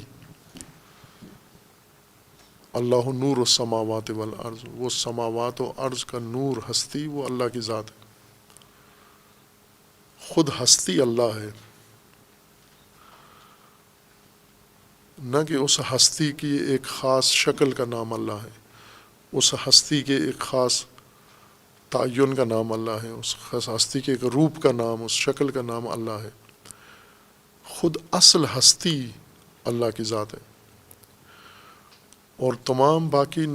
اللہ نور السماوات والارض، وہ سماوات و ارض کا نور، ہستی، وہ اللہ کی ذات ہے، خود ہستی اللہ ہے۔ نہ کہ اس ہستی کی ایک خاص شکل کا نام اللہ ہے، اس ہستی کے ایک خاص تعین کا نام اللہ ہے، اس خاص ہستی کے ایک روپ کا نام، اس شکل کا نام اللہ ہے۔ خود اصل ہستی اللہ کی ذات ہے، اور تمام باقی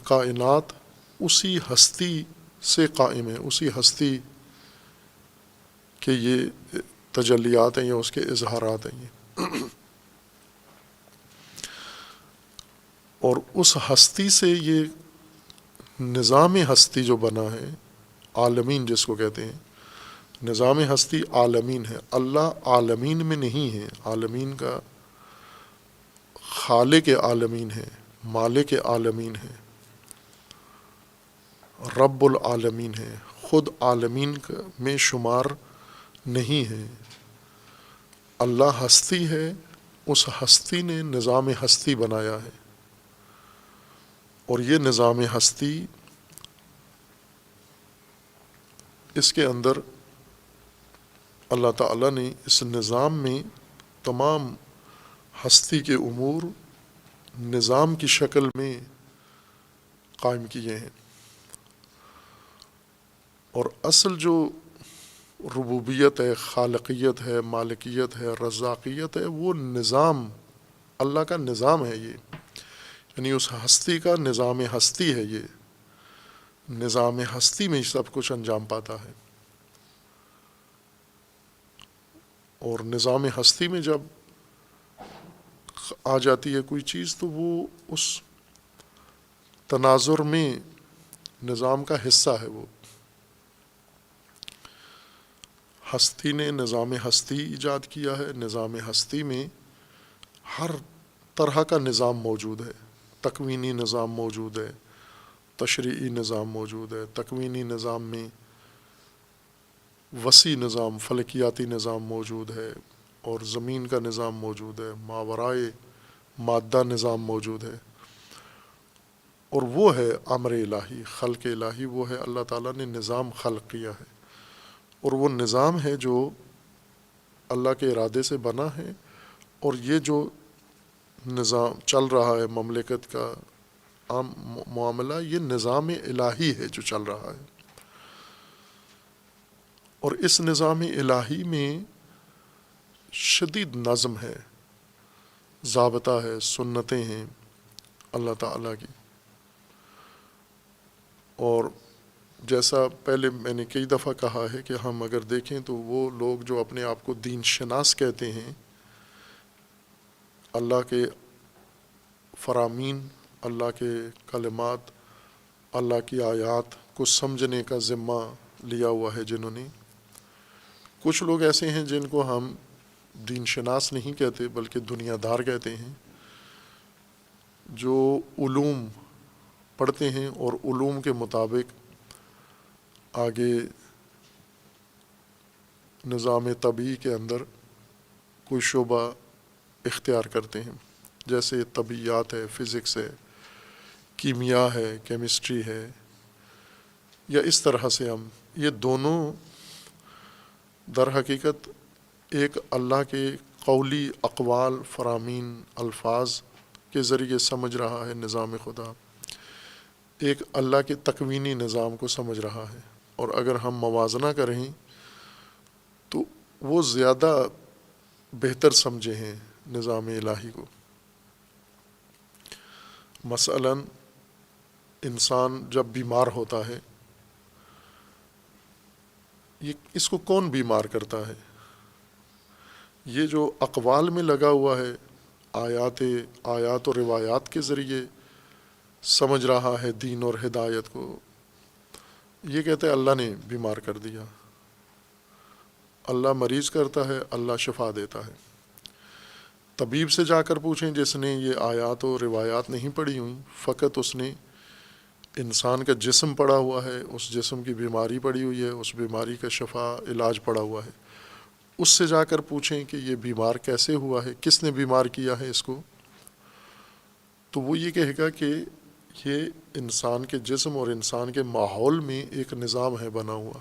کائنات اسی ہستی سے قائم ہے، اسی ہستی کے یہ تجلیات ہیں یا اس کے اظہارات ہیں یہ۔ اور اس ہستی سے یہ نظام ہستی جو بنا ہے، عالمین جس کو کہتے ہیں، نظام ہستی عالمین ہے۔ اللہ عالمین میں نہیں ہے، عالمین کا خالق عالمین ہے، مالک عالمین ہے، رب العالمین ہے، خود عالمین میں شمار نہیں ہے۔ اللہ ہستی ہے، اس ہستی نے نظام ہستی بنایا ہے، اور یہ نظام ہستی، اس کے اندر اللہ تعالیٰ نے اس نظام میں تمام ہستی کے امور نظام کی شکل میں قائم کیے ہیں، اور اصل جو ربوبیت ہے، خالقیت ہے، مالکیت ہے، رزاقیت ہے، وہ نظام اللہ کا نظام ہے یہ، یعنی اس ہستی کا نظام ہستی ہے یہ، نظام ہستی میں سب کچھ انجام پاتا ہے۔ اور نظام ہستی میں جب آ جاتی ہے کوئی چیز تو وہ اس تناظر میں نظام کا حصہ ہے۔ وہ ہستی نے نظام ہستی ایجاد کیا ہے، نظام ہستی میں ہر طرح کا نظام موجود ہے، تکوینی نظام موجود ہے، تشریعی نظام موجود ہے، تکوینی نظام میں وسیع نظام فلکیاتی نظام موجود ہے، اور زمین کا نظام موجود ہے، ماورائے مادہ نظام موجود ہے، اور وہ ہے امر الہی، خلق الہی، وہ ہے اللہ تعالیٰ نے نظام خلق کیا ہے، اور وہ نظام ہے جو اللہ کے ارادے سے بنا ہے۔ اور یہ جو نظام چل رہا ہے مملکت کا عام معاملہ، یہ نظام الہی ہے جو چل رہا ہے، اور اس نظام الہی میں شدید نظم ہے، ضابطہ ہے، سنتیں ہیں اللہ تعالیٰ کی۔ اور جیسا پہلے میں نے کئی دفعہ کہا ہے کہ ہم اگر دیکھیں تو وہ لوگ جو اپنے آپ کو دین شناس کہتے ہیں، اللہ کے فرامین، اللہ کے کلمات، اللہ کی آیات کو سمجھنے کا ذمہ لیا ہوا ہے جنہوں نے، کچھ لوگ ایسے ہیں جن کو ہم دین شناس نہیں کہتے بلکہ دنیا دار کہتے ہیں، جو علوم پڑھتے ہیں اور علوم کے مطابق آگے نظام طبیعی کے اندر کوئی شعبہ اختیار کرتے ہیں، جیسے طبیعیات ہے، فزکس ہے، کیمیا ہے، کیمسٹری ہے، یا اس طرح سے ہم یہ دونوں در حقیقت ایک اللہ کے قولی اقوال، فرامین، الفاظ کے ذریعے سمجھ رہا ہے نظام خدا، ایک اللہ کے تکوینی نظام کو سمجھ رہا ہے۔ اور اگر ہم موازنہ کریں تو وہ زیادہ بہتر سمجھے ہیں نظام الہی کو۔ مثلاً انسان جب بیمار ہوتا ہے، اس کو کون بیمار کرتا ہے؟ یہ جو اقوال میں لگا ہوا ہے، آیات و روایات کے ذریعے سمجھ رہا ہے دین اور ہدایت کو، یہ کہتے ہیں اللہ نے بیمار کر دیا۔ اللہ مریض کرتا ہے، اللہ شفا دیتا ہے۔ طبیب سے جا کر پوچھیں جس نے یہ آیات و روایات نہیں پڑھی ہوئی، فقط اس نے انسان کا جسم پڑا ہوا ہے، اس جسم کی بیماری پڑی ہوئی ہے، اس بیماری کا شفا علاج پڑا ہوا ہے، اس سے جا کر پوچھیں کہ یہ بیمار کیسے ہوا ہے، کس نے بیمار کیا ہے اس کو، تو وہ یہ کہے گا کہ یہ انسان کے جسم اور انسان کے ماحول میں ایک نظام ہے بنا ہوا،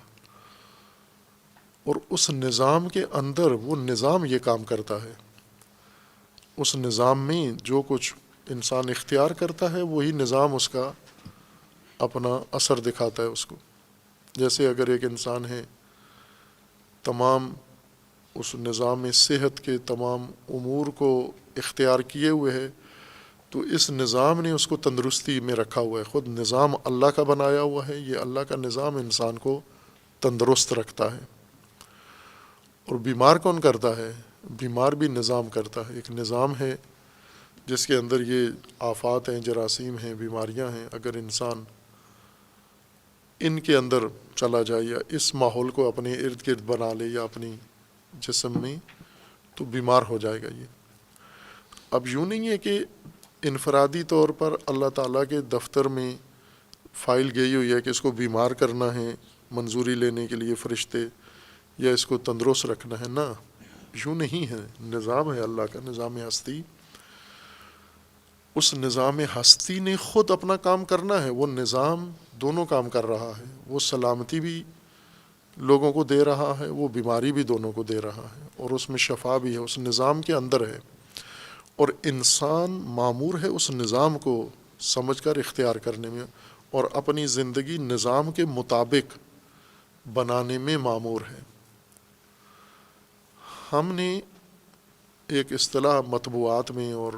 اور اس نظام کے اندر وہ نظام یہ کام کرتا ہے، اس نظام میں جو کچھ انسان اختیار کرتا ہے وہی نظام اس کا اپنا اثر دکھاتا ہے اس کو. جیسے اگر ایک انسان ہے تمام اس نظام صحت کے تمام امور کو اختیار کیے ہوئے ہے تو اس نظام نے اس کو تندرستی میں رکھا ہوا ہے. خود نظام اللہ کا بنایا ہوا ہے, یہ اللہ کا نظام انسان کو تندرست رکھتا ہے. اور بیمار کون کرتا ہے؟ بیمار بھی نظام کرتا ہے. ایک نظام ہے جس کے اندر یہ آفات ہیں, جراثیم ہیں, بیماریاں ہیں. اگر انسان ان کے اندر چلا جائے یا اس ماحول کو اپنے ارد گرد بنا لے یا اپنی جسم میں, تو بیمار ہو جائے گا یہ. اب یوں نہیں ہے کہ انفرادی طور پر اللہ تعالیٰ کے دفتر میں فائل گئی ہوئی ہے کہ اس کو بیمار کرنا ہے منظوری لینے کے لیے فرشتے, یا اس کو تندرست رکھنا ہے. نہ, یوں نہیں ہے. نظام ہے اللہ کا, نظام ہستی. اس نظام ہستی نے خود اپنا کام کرنا ہے. وہ نظام دونوں کام کر رہا ہے. وہ سلامتی بھی لوگوں کو دے رہا ہے, وہ بیماری بھی دونوں کو دے رہا ہے, اور اس میں شفا بھی ہے, اس نظام کے اندر ہے. اور انسان مامور ہے اس نظام کو سمجھ کر اختیار کرنے میں, اور اپنی زندگی نظام کے مطابق بنانے میں مامور ہے. ہم نے ایک اصطلاح مطبوعات میں اور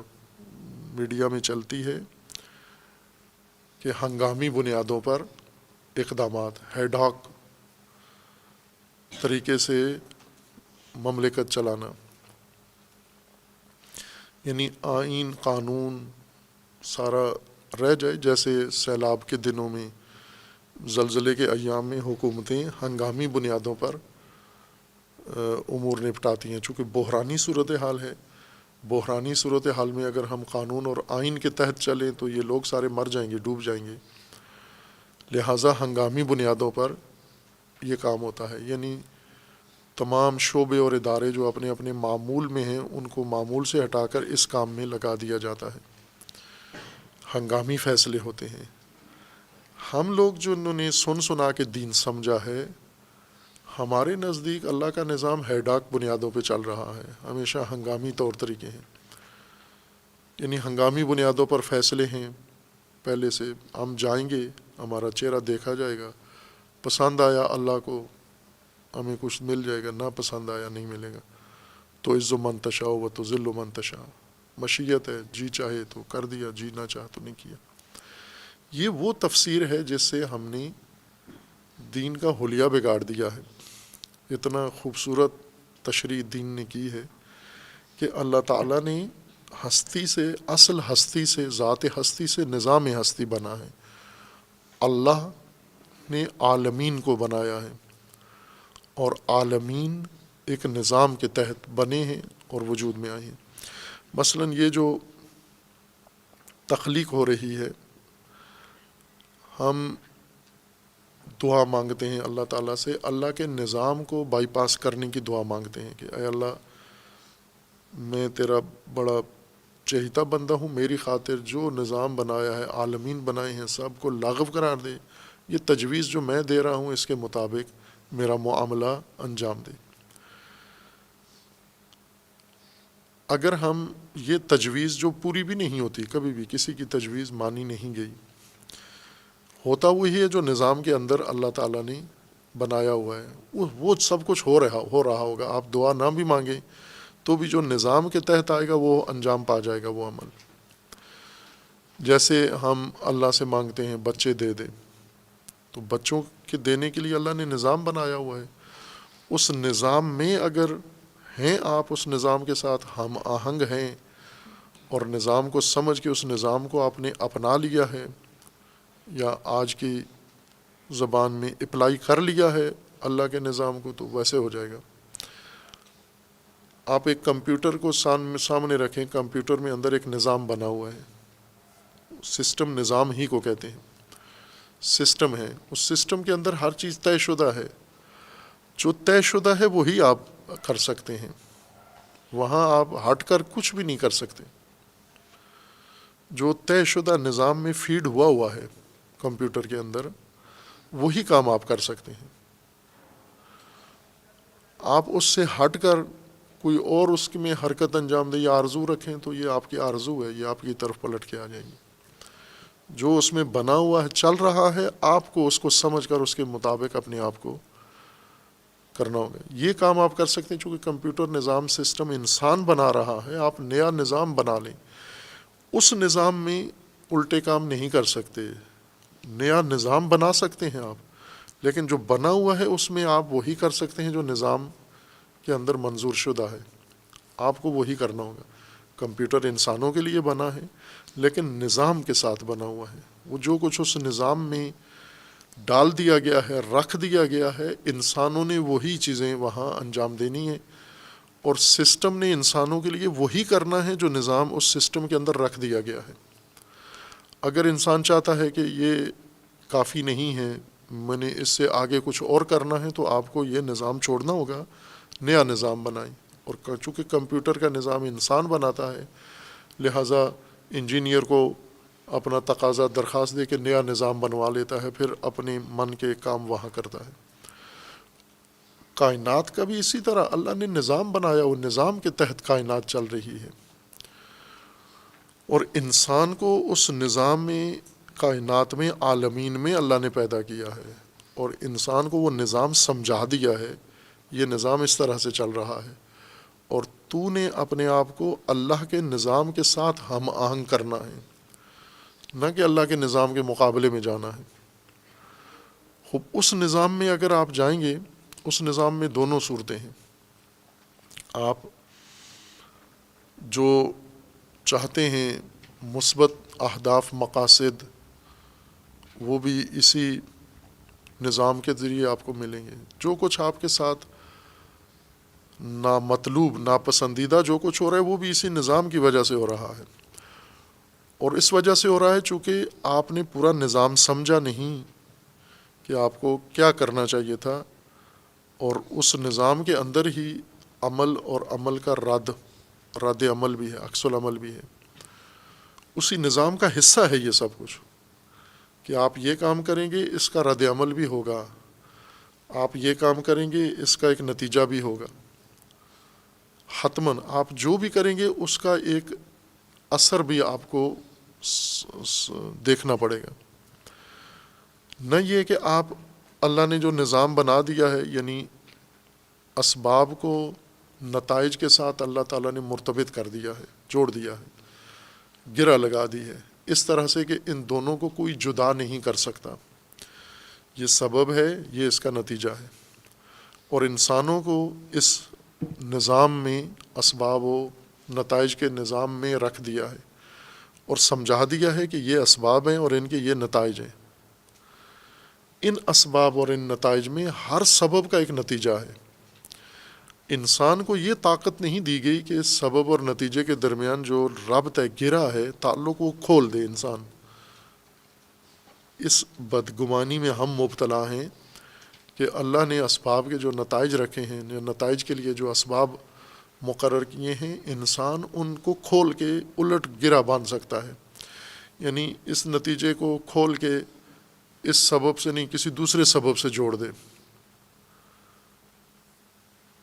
میڈیا میں چلتی ہے کہ ہنگامی بنیادوں پر اقدامات, ہیڈ ہاک طریقے سے مملکت چلانا, یعنی آئین قانون سارا رہ جائے. جیسے سیلاب کے دنوں میں, زلزلے کے ایام میں حکومتیں ہنگامی بنیادوں پر امور نپٹاتی ہیں, چونکہ بحرانی صورتحال ہے. بحرانی صورتحال میں اگر ہم قانون اور آئین کے تحت چلیں تو یہ لوگ سارے مر جائیں گے, ڈوب جائیں گے. لہٰذا ہنگامی بنیادوں پر یہ کام ہوتا ہے. یعنی تمام شعبے اور ادارے جو اپنے اپنے معمول میں ہیں ان کو معمول سے ہٹا کر اس کام میں لگا دیا جاتا ہے. ہنگامی فیصلے ہوتے ہیں. ہم لوگ جو انہوں نے سن سنا کے دین سمجھا ہے, ہمارے نزدیک اللہ کا نظام ہیڈاک بنیادوں پہ چل رہا ہے. ہمیشہ ہنگامی طور طریقے ہیں, یعنی ہنگامی بنیادوں پر فیصلے ہیں. پہلے سے ہم جائیں گے, ہمارا چہرہ دیکھا جائے گا, پسند آیا اللہ کو ہمیں کچھ مل جائے گا, نہ پسند آیا نہیں ملے گا. تو عز من تشاء و تو ذل من تشاء, مشیت ہے, جی چاہے تو کر دیا, جی نہ چاہ تو نہیں کیا. یہ وہ تفسیر ہے جس سے ہم نے دین کا حلیہ بگاڑ دیا ہے. اتنا خوبصورت تشریح دین نے کی ہے کہ اللہ تعالیٰ نے ہستی سے, اصل ہستی سے, ذات ہستی سے نظام ہستی بنا ہے. اللہ نے عالمین کو بنایا ہے, اور عالمین ایک نظام کے تحت بنے ہیں اور وجود میں آئے ہیں. مثلاً یہ جو تخلیق ہو رہی ہے, ہم دعا مانگتے ہیں اللہ تعالیٰ سے, اللہ کے نظام کو بائی پاس کرنے کی دعا مانگتے ہیں کہ اے اللہ میں تیرا بڑا چہیتا بندہ ہوں, میری خاطر جو نظام بنایا ہے, عالمین بنائے ہیں, سب کو لاغو قرار دے. یہ تجویز جو میں دے رہا ہوں اس کے مطابق میرا معاملہ انجام دے. اگر ہم یہ تجویز جو پوری بھی نہیں ہوتی, کبھی بھی کسی کی تجویز مانی نہیں گئی, ہوتا وہی ہے جو نظام کے اندر اللہ تعالیٰ نے بنایا ہوا ہے, وہ سب کچھ ہو رہا ہوگا. آپ دعا نہ بھی مانگیں تو بھی جو نظام کے تحت آئے گا وہ انجام پا جائے گا وہ عمل. جیسے ہم اللہ سے مانگتے ہیں بچے دے دے, تو بچوں کے دینے کے لیے اللہ نے نظام بنایا ہوا ہے. اس نظام میں اگر ہیں آپ, اس نظام کے ساتھ ہم آہنگ ہیں اور نظام کو سمجھ کے اس نظام کو آپ نے اپنا لیا ہے, یا آج کی زبان میں اپلائی کر لیا ہے اللہ کے نظام کو, تو ویسے ہو جائے گا. آپ ایک کمپیوٹر کو سامنے رکھیں, کمپیوٹر میں اندر ایک نظام بنا ہوا ہے, سسٹم نظام ہی کو کہتے ہیں, سسٹم ہے. اس سسٹم کے اندر ہر چیز طے شدہ ہے, جو طے شدہ ہے وہی آپ کر سکتے ہیں, وہاں آپ ہٹ کر کچھ بھی نہیں کر سکتے. جو طے شدہ نظام میں فیڈ ہوا ہے کمپیوٹر کے اندر, وہی کام آپ کر سکتے ہیں. آپ اس سے ہٹ کر کوئی اور اس میں حرکت انجام دے یا آرزو رکھیں تو یہ آپ کی آرزو ہے، یہ آپ کی طرف پلٹ کے آ جائیں گی۔ جو اس میں بنا ہوا ہے، چل رہا ہے، آپ کو اس کو سمجھ کر اس کے مطابق اپنے آپ کو کرنا ہوگا۔ یہ کام آپ کر سکتے ہیں چونکہ کمپیوٹر نظام سسٹم انسان بنا رہا ہے، آپ نیا نظام بنا لیں، اس نظام میں الٹے کام نہیں کر سکتے۔ نیا نظام بنا سکتے ہیں آپ، لیکن جو بنا ہوا ہے اس میں آپ وہی کر سکتے ہیں جو نظام کے اندر منظور شدہ ہے، آپ کو وہی کرنا ہوگا۔ کمپیوٹر انسانوں کے لیے بنا ہے لیکن نظام کے ساتھ بنا ہوا ہے، وہ جو کچھ اس نظام میں ڈال دیا گیا ہے، رکھ دیا گیا ہے، انسانوں نے وہی چیزیں وہاں انجام دینی ہیں، اور سسٹم نے انسانوں کے لیے وہی کرنا ہے جو نظام اس سسٹم کے اندر رکھ دیا گیا ہے۔ اگر انسان چاہتا ہے کہ یہ کافی نہیں ہے، میں نے اس سے آگے کچھ اور کرنا ہے، تو آپ کو یہ نظام چھوڑنا ہوگا، نیا نظام بنائیں۔ اور چونکہ کمپیوٹر کا نظام انسان بناتا ہے، لہٰذا انجینئر کو اپنا تقاضا درخواست دے کے نیا نظام بنوا لیتا ہے، پھر اپنے من کے کام وہاں کرتا ہے۔ کائنات کا بھی اسی طرح اللہ نے نظام بنایا، وہ نظام کے تحت کائنات چل رہی ہے، اور انسان کو اس نظام میں، کائنات میں، عالمین میں اللہ نے پیدا کیا ہے، اور انسان کو وہ نظام سمجھا دیا ہے، یہ نظام اس طرح سے چل رہا ہے، اور تو نے اپنے آپ کو اللہ کے نظام کے ساتھ ہم آہنگ کرنا ہے، نہ کہ اللہ کے نظام کے مقابلے میں جانا ہے۔ خوب اس نظام میں اگر آپ جائیں گے، اس نظام میں دونوں صورتیں ہیں۔ آپ جو چاہتے ہیں مثبت اہداف، مقاصد، وہ بھی اسی نظام کے ذریعے آپ کو ملیں گے۔ جو کچھ آپ کے ساتھ نامطلوب، ناپسندیدہ جو کچھ ہو رہا ہے، وہ بھی اسی نظام کی وجہ سے ہو رہا ہے، اور اس وجہ سے ہو رہا ہے چونکہ آپ نے پورا نظام سمجھا نہیں کہ آپ کو کیا کرنا چاہیے تھا، اور اس نظام کے اندر ہی عمل اور عمل کا رد عمل بھی ہے، عکس العمل بھی ہے، اسی نظام کا حصہ ہے یہ سب کچھ، کہ آپ یہ کام کریں گے اس کا رد عمل بھی ہوگا، آپ یہ کام کریں گے اس کا ایک نتیجہ بھی ہوگا، حتماً آپ جو بھی کریں گے اس کا ایک اثر بھی آپ کو دیکھنا پڑے گا۔ نہ یہ کہ آپ، اللہ نے جو نظام بنا دیا ہے، یعنی اسباب کو نتائج کے ساتھ اللہ تعالیٰ نے مرتبط کر دیا ہے، جوڑ دیا ہے، گرہ لگا دی ہے، اس طرح سے کہ ان دونوں کو کوئی جدا نہیں کر سکتا۔ یہ سبب ہے، یہ اس کا نتیجہ ہے، اور انسانوں کو اس نظام میں، اسباب و نتائج کے نظام میں رکھ دیا ہے، اور سمجھا دیا ہے کہ یہ اسباب ہیں اور ان کے یہ نتائج ہیں۔ ان اسباب اور ان نتائج میں ہر سبب کا ایک نتیجہ ہے۔ انسان کو یہ طاقت نہیں دی گئی کہ سبب اور نتیجے کے درمیان جو ربط ہے، گرہ ہے، تعلق، وہ کھول دے انسان۔ اس بدگمانی میں ہم مبتلا ہیں کہ اللہ نے اسباب کے جو نتائج رکھے ہیں، نتائج کے لیے جو اسباب مقرر کیے ہیں، انسان ان کو کھول کے الٹ گرہ باندھ سکتا ہے، یعنی اس نتیجے کو کھول کے اس سبب سے نہیں، کسی دوسرے سبب سے جوڑ دے،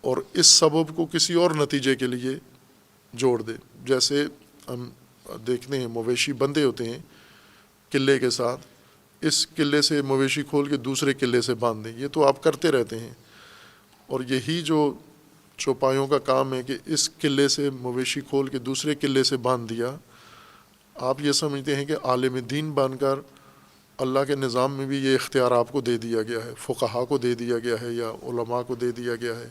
اور اس سبب کو کسی اور نتیجے کے لیے جوڑ دے۔ جیسے ہم دیکھتے ہیں مویشی بندھے ہوتے ہیں قلعے کے ساتھ، اس قلعے سے مویشی کھول کے دوسرے قلعے سے باندھ دیں، یہ تو آپ کرتے رہتے ہیں، اور یہی جو چوپایوں کا کام ہے کہ اس قلعے سے مویشی کھول کے دوسرے قلعے سے باندھ دیا، آپ یہ سمجھتے ہیں کہ عالم دین بن کر اللہ کے نظام میں بھی یہ اختیار آپ کو دے دیا گیا ہے، فقہا کو دے دیا گیا ہے، یا علماء کو دے دیا گیا ہے،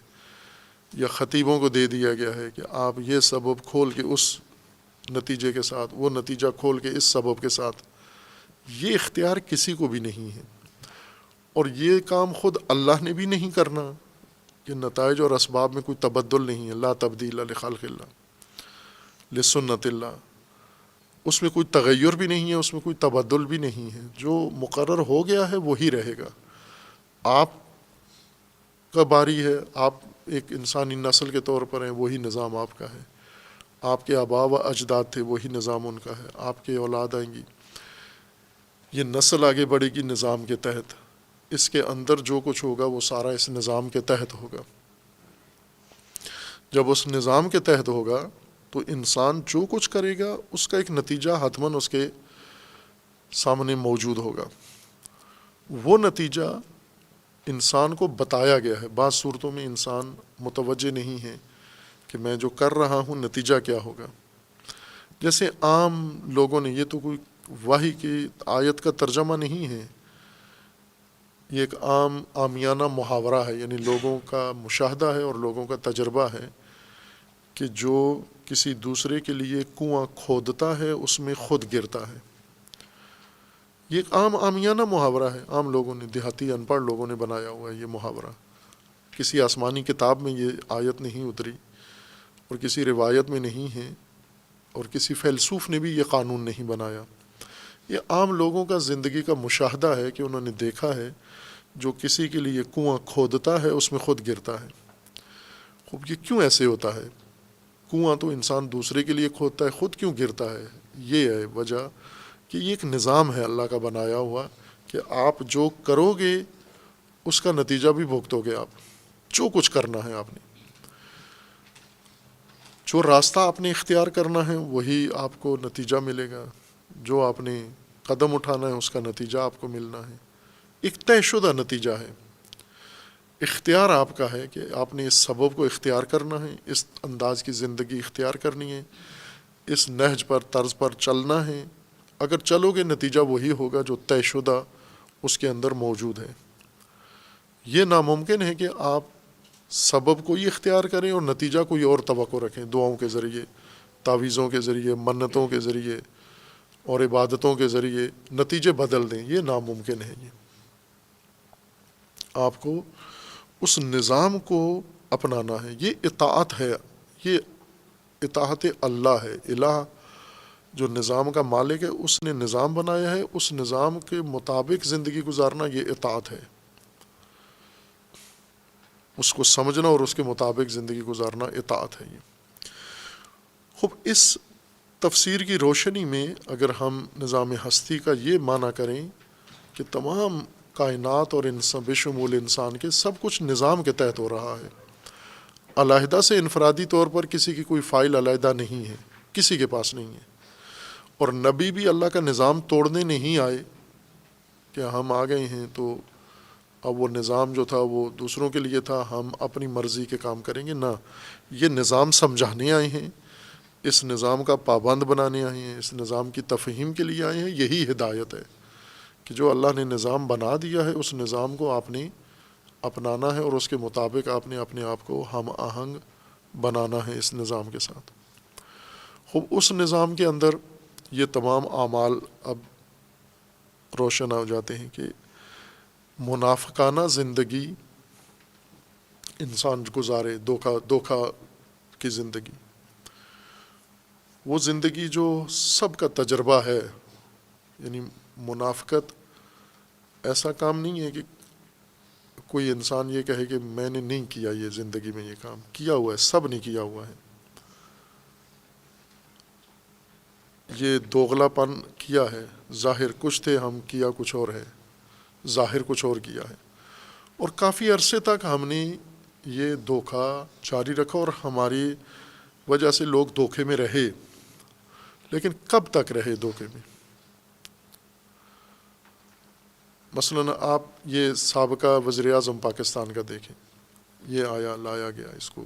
یا خطیبوں کو دے دیا گیا ہے کہ آپ یہ سبب کھول کے اس نتیجے کے ساتھ، وہ نتیجہ کھول کے اس سبب کے ساتھ، یہ اختیار کسی کو بھی نہیں ہے، اور یہ کام خود اللہ نے بھی نہیں کرنا، کہ نتائج اور اسباب میں کوئی تبدل نہیں ہے، لا تبدیل لخلق اللہ لسنت اللہ، اس میں کوئی تغیر بھی نہیں ہے، اس میں کوئی تبدل بھی نہیں ہے، جو مقرر ہو گیا ہے وہی رہے گا۔ آپ کا باری ہے، آپ ایک انسانی نسل کے طور پر ہیں، وہی نظام آپ کا ہے، آپ کے آباء و اجداد تھے، وہی نظام ان کا ہے، آپ کے اولاد آئیں گی، یہ نسل آگے بڑھے گی نظام کے تحت، اس کے اندر جو کچھ ہوگا وہ سارا اس نظام کے تحت ہوگا۔ جب اس نظام کے تحت ہوگا تو انسان جو کچھ کرے گا اس کا ایک نتیجہ حتماً اس کے سامنے موجود ہوگا. وہ نتیجہ انسان کو بتایا گیا ہے. بعض صورتوں میں انسان متوجہ نہیں ہے کہ میں جو کر رہا ہوں نتیجہ کیا ہوگا. جیسے عام لوگوں نے، یہ تو کوئی وحی کی آیت کا ترجمہ نہیں ہے، یہ ایک عامیانہ محاورہ ہے، یعنی لوگوں کا مشاہدہ ہے اور لوگوں کا تجربہ ہے کہ جو کسی دوسرے کے لیے کنواں کھودتا ہے اس میں خود گرتا ہے. یہ ایک عامیانہ محاورہ ہے، عام لوگوں نے، دیہاتی ان پڑھ لوگوں نے بنایا ہوا ہے یہ محاورہ. کسی آسمانی کتاب میں یہ آیت نہیں اتری اور کسی روایت میں نہیں ہے اور کسی فیلسوف نے بھی یہ قانون نہیں بنایا. یہ عام لوگوں کا زندگی کا مشاہدہ ہے کہ انہوں نے دیکھا ہے جو کسی کے لیے کنواں کھودتا ہے اس میں خود گرتا ہے. خوب یہ کیوں ایسے ہوتا ہے؟ کنواں تو انسان دوسرے کے لیے کھودتا ہے، خود کیوں گرتا ہے؟ یہ ہے وجہ کہ یہ ایک نظام ہے اللہ کا بنایا ہوا کہ آپ جو کرو گے اس کا نتیجہ بھی بھگتو گے. آپ جو کچھ کرنا ہے، آپ نے جو راستہ آپ نے اختیار کرنا ہے وہی آپ کو نتیجہ ملے گا. جو آپ نے قدم اٹھانا ہے اس کا نتیجہ آپ کو ملنا ہے. ایک طے شدہ نتیجہ ہے. اختیار آپ کا ہے کہ آپ نے اس سبب کو اختیار کرنا ہے، اس انداز کی زندگی اختیار کرنی ہے، اس نہج پر، طرز پر چلنا ہے. اگر چلو گے نتیجہ وہی ہوگا جو طے شدہ اس کے اندر موجود ہے. یہ ناممکن ہے کہ آپ سبب کو ہی اختیار کریں اور نتیجہ کوئی اور توقع رکھیں، دعاؤں کے ذریعے، تعویذوں کے ذریعے، منتوں کے ذریعے اور عبادتوں کے ذریعے نتیجے بدل دیں. یہ ناممکن ہے. یہ آپ کو اس نظام کو اپنانا ہے. یہ اطاعت ہے، یہ اطاعت اللہ ہے. الہ جو نظام کا مالک ہے اس نے نظام بنایا ہے، اس نظام کے مطابق زندگی گزارنا یہ اطاعت ہے. اس کو سمجھنا اور اس کے مطابق زندگی گزارنا اطاعت ہے. یہ خوب اس تفسیر کی روشنی میں اگر ہم نظام ہستی کا یہ معنی کریں کہ تمام کائنات اور بشمول انسان کے سب کچھ نظام کے تحت ہو رہا ہے، علیحدہ سے انفرادی طور پر کسی کی کوئی فائل علیحدہ نہیں ہے، کسی کے پاس نہیں ہے. اور نبی بھی اللہ کا نظام توڑنے نہیں آئے کہ ہم آ گئے ہیں تو اب وہ نظام جو تھا وہ دوسروں کے لیے تھا، ہم اپنی مرضی کے کام کریں گے. نہ، یہ نظام سمجھانے آئے ہیں، اس نظام کا پابند بنانے آئے ہیں، اس نظام کی تفہیم کے لیے آئے ہیں. یہی ہدایت ہے کہ جو اللہ نے نظام بنا دیا ہے اس نظام کو آپ نے اپنانا ہے اور اس کے مطابق آپ نے اپنے آپ کو ہم آہنگ بنانا ہے اس نظام کے ساتھ. خوب اس نظام کے اندر یہ تمام اعمال اب روشن ہو جاتے ہیں کہ منافقانہ زندگی انسان گزارے، دھوکہ کی زندگی، وہ زندگی جو سب کا تجربہ ہے. یعنی منافقت ایسا کام نہیں ہے کہ کوئی انسان یہ کہے کہ میں نے نہیں کیا یہ زندگی میں، یہ کام کیا ہوا ہے، سب نے کیا ہوا ہے. یہ دوغلا پن کیا ہے، ظاہر کچھ تھے ہم، کیا کچھ اور ہے، ظاہر کچھ اور کیا ہے. اور کافی عرصے تک ہم نے یہ دھوکہ جاری رکھا اور ہماری وجہ سے لوگ دھوکے میں رہے. لیکن کب تک رہے دھوکے میں؟ مثلاً آپ یہ سابقہ وزیر اعظم پاکستان کا دیکھیں، یہ آیا، لایا گیا، اس کو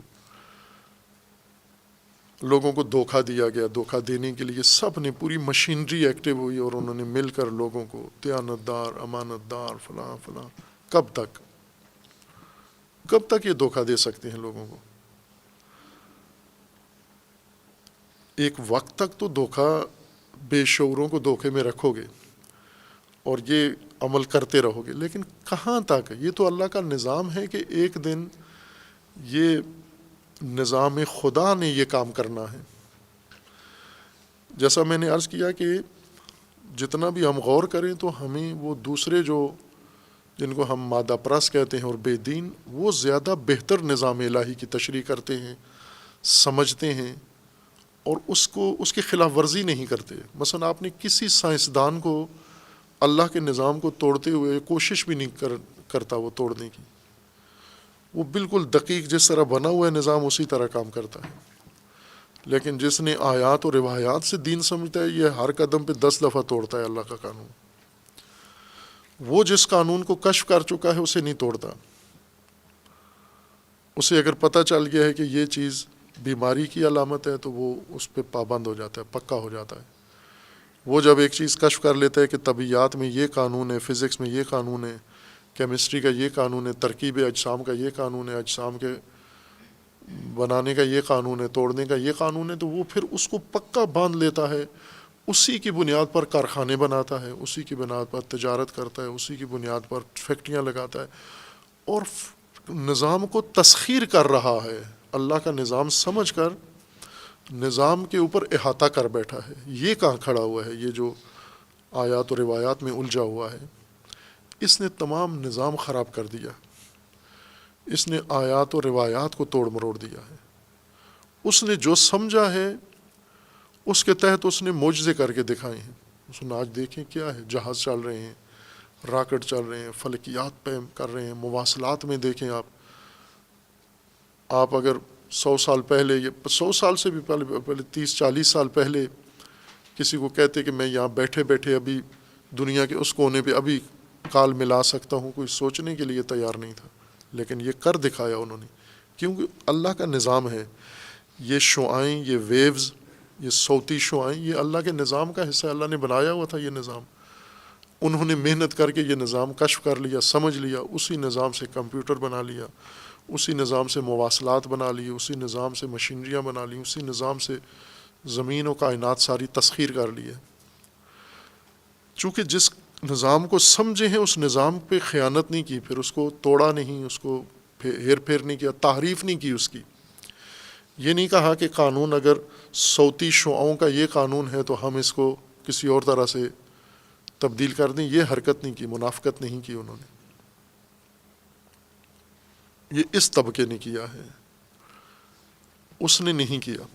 لوگوں کو دھوکہ دیا گیا. دھوکہ دینے کے لیے سب نے، پوری مشینری ایکٹیو ہوئی اور انہوں نے مل کر لوگوں کو دیانت دار، امانت دار، فلاں فلاں. کب تک یہ دھوکہ دے سکتے ہیں لوگوں کو؟ ایک وقت تک تو دھوکہ، بے شعوروں کو دھوکے میں رکھو گے اور یہ عمل کرتے رہو گے، لیکن کہاں تک؟ یہ تو اللہ کا نظام ہے کہ ایک دن یہ نظام خدا نے یہ کام کرنا ہے. جیسا میں نے عرض کیا کہ جتنا بھی ہم غور کریں تو ہمیں وہ دوسرے جو جن کو ہم مادہ پرست کہتے ہیں اور بے دین، وہ زیادہ بہتر نظام الہی کی تشریح کرتے ہیں، سمجھتے ہیں اور اس کی خلاف ورزی نہیں کرتے. مثلا آپ نے کسی سائنسدان کو اللہ کے نظام کو توڑتے ہوئے کوشش بھی نہیں کرتا وہ توڑنے کی. وہ بالکل دقیق جس طرح بنا ہوا ہے نظام اسی طرح کام کرتا ہے. لیکن جس نے آیات اور روایات سے دین سمجھتا ہے یہ ہر قدم پہ 10 دفعہ توڑتا ہے اللہ کا قانون. وہ جس قانون کو کشف کر چکا ہے اسے نہیں توڑتا. اسے اگر پتہ چل گیا ہے کہ یہ چیز بیماری کی علامت ہے تو وہ اس پہ پابند ہو جاتا ہے, پکا ہو جاتا ہے. وہ جب ایک چیز کشف کر لیتا ہے کہ طبیعیات میں یہ قانون ہے, فزکس میں یہ قانون ہے, کیمسٹری کا یہ قانون ہے, ترکیب اجسام کا یہ قانون ہے, اجسام کے بنانے کا یہ قانون ہے, توڑنے کا یہ قانون ہے, تو وہ پھر اس کو پکا باندھ لیتا ہے. اسی کی بنیاد پر کارخانے بناتا ہے, اسی کی بنیاد پر تجارت کرتا ہے, اسی کی بنیاد پر فیکٹریاں لگاتا ہے اور نظام کو تسخیر کر رہا ہے. اللہ کا نظام سمجھ کر نظام کے اوپر احاطہ کر بیٹھا ہے. یہ کہاں کھڑا ہوا ہے؟ یہ جو آیات و روایات میں الجھا ہوا ہے, اس نے تمام نظام خراب کر دیا. اس نے آیات و روایات کو توڑ مروڑ دیا ہے. اس نے جو سمجھا ہے اس کے تحت اس نے معجزے کر کے دکھائے ہیں. اس نے آج دیکھیں کیا ہے, جہاز چل رہے ہیں, راکٹ چل رہے ہیں, فلکیات پہ کر رہے ہیں, مواصلات میں دیکھیں آپ اگر 100 سال پہلے, یہ 100 سال سے بھی پہلے 30-40 سال پہلے کسی کو کہتے کہ میں یہاں بیٹھے بیٹھے ابھی دنیا کے اس کونے پہ ابھی کال ملا سکتا ہوں, کوئی سوچنے کے لیے تیار نہیں تھا. لیکن یہ کر دکھایا انہوں نے, کیونکہ اللہ کا نظام ہے. یہ شعائیں, یہ ویوز, یہ صوتی شعائیں, یہ اللہ کے نظام کا حصہ, اللہ نے بنایا ہوا تھا یہ نظام. انہوں نے محنت کر کے یہ نظام کشف کر لیا, سمجھ لیا, اسی نظام سے کمپیوٹر بنا لیا, اسی نظام سے مواصلات بنا لی, اسی نظام سے مشینریاں بنا لی, اسی نظام سے زمین و کائنات ساری تسخیر کر لی ہے. چونکہ جس نظام کو سمجھے ہیں اس نظام پہ خیانت نہیں کی, پھر اس کو توڑا نہیں, اس کو ہیر پھیر نہیں کیا, تحریف نہیں کی اس کی. یہ نہیں کہا کہ قانون اگر صوتی شعاؤں کا یہ قانون ہے تو ہم اس کو کسی اور طرح سے تبدیل کر دیں. یہ حرکت نہیں کی, منافقت نہیں کی انہوں نے. یہ اس طبقے نے کیا ہے, اس نے نہیں کیا.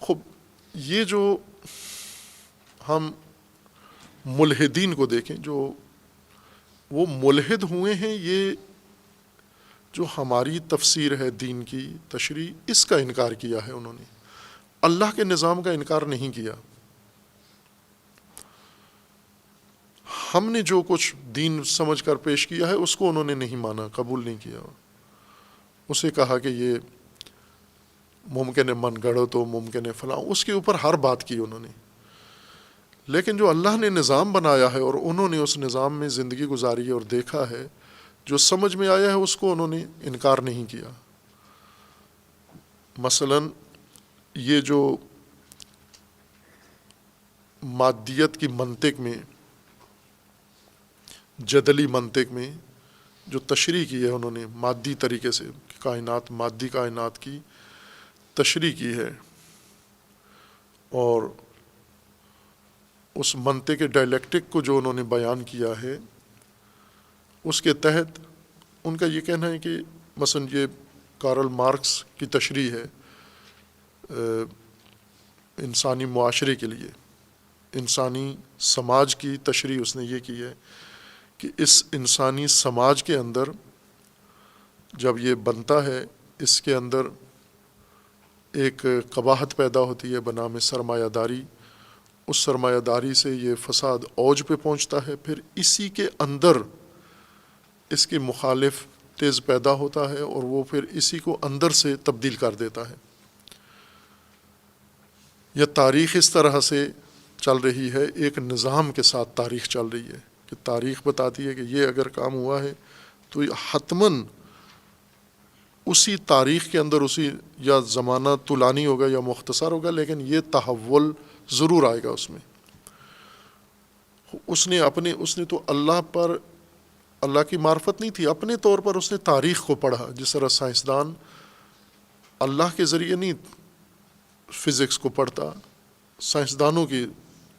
خب یہ جو ہم ملحدین کو دیکھیں, جو وہ ملحد ہوئے ہیں, یہ جو ہماری تفسیر ہے دین کی تشریح, اس کا انکار کیا ہے انہوں نے. اللہ کے نظام کا انکار نہیں کیا. ہم نے جو کچھ دین سمجھ کر پیش کیا ہے اس کو انہوں نے نہیں مانا, قبول نہیں کیا. اسے کہا کہ یہ ممکن ہے من گڑھت ہو, ممکن ہے فلاں, اس کے اوپر ہر بات کی انہوں نے. لیکن جو اللہ نے نظام بنایا ہے اور انہوں نے اس نظام میں زندگی گزاری اور دیکھا ہے, جو سمجھ میں آیا ہے اس کو انہوں نے انکار نہیں کیا. مثلاً یہ جو مادیت کی منطق میں, جدلی منطق میں جو تشریح کی ہے انہوں نے, مادی طریقے سے کائنات, مادی کائنات کی تشریح کی ہے, اور اس منطق ڈائلیکٹک کو جو انہوں نے بیان کیا ہے اس کے تحت ان کا یہ کہنا ہے کہ مثلا یہ کارل مارکس کی تشریح ہے انسانی معاشرے کے لیے, انسانی سماج کی تشریح اس نے یہ کی ہے کہ اس انسانی سماج کے اندر جب یہ بنتا ہے, اس کے اندر ایک قباحت پیدا ہوتی ہے بنام سرمایہ داری. اس سرمایہ داری سے یہ فساد اوج پہ پہنچتا ہے, پھر اسی کے اندر اس کے مخالف تیز پیدا ہوتا ہے اور وہ پھر اسی کو اندر سے تبدیل کر دیتا ہے. یہ تاریخ اس طرح سے چل رہی ہے, ایک نظام کے ساتھ تاریخ چل رہی ہے کہ تاریخ بتاتی ہے کہ یہ اگر کام ہوا ہے تو حتماً اسی تاریخ کے اندر اسی یا زمانہ طولانی ہوگا یا مختصر ہوگا, لیکن یہ تحول ضرور آئے گا اس میں. اس نے تو اللہ پر, اللہ کی معرفت نہیں تھی, اپنے طور پر اس نے تاریخ کو پڑھا. جس طرح سائنسدان اللہ کے ذریعے نہیں فزکس کو پڑھتا, سائنسدانوں کی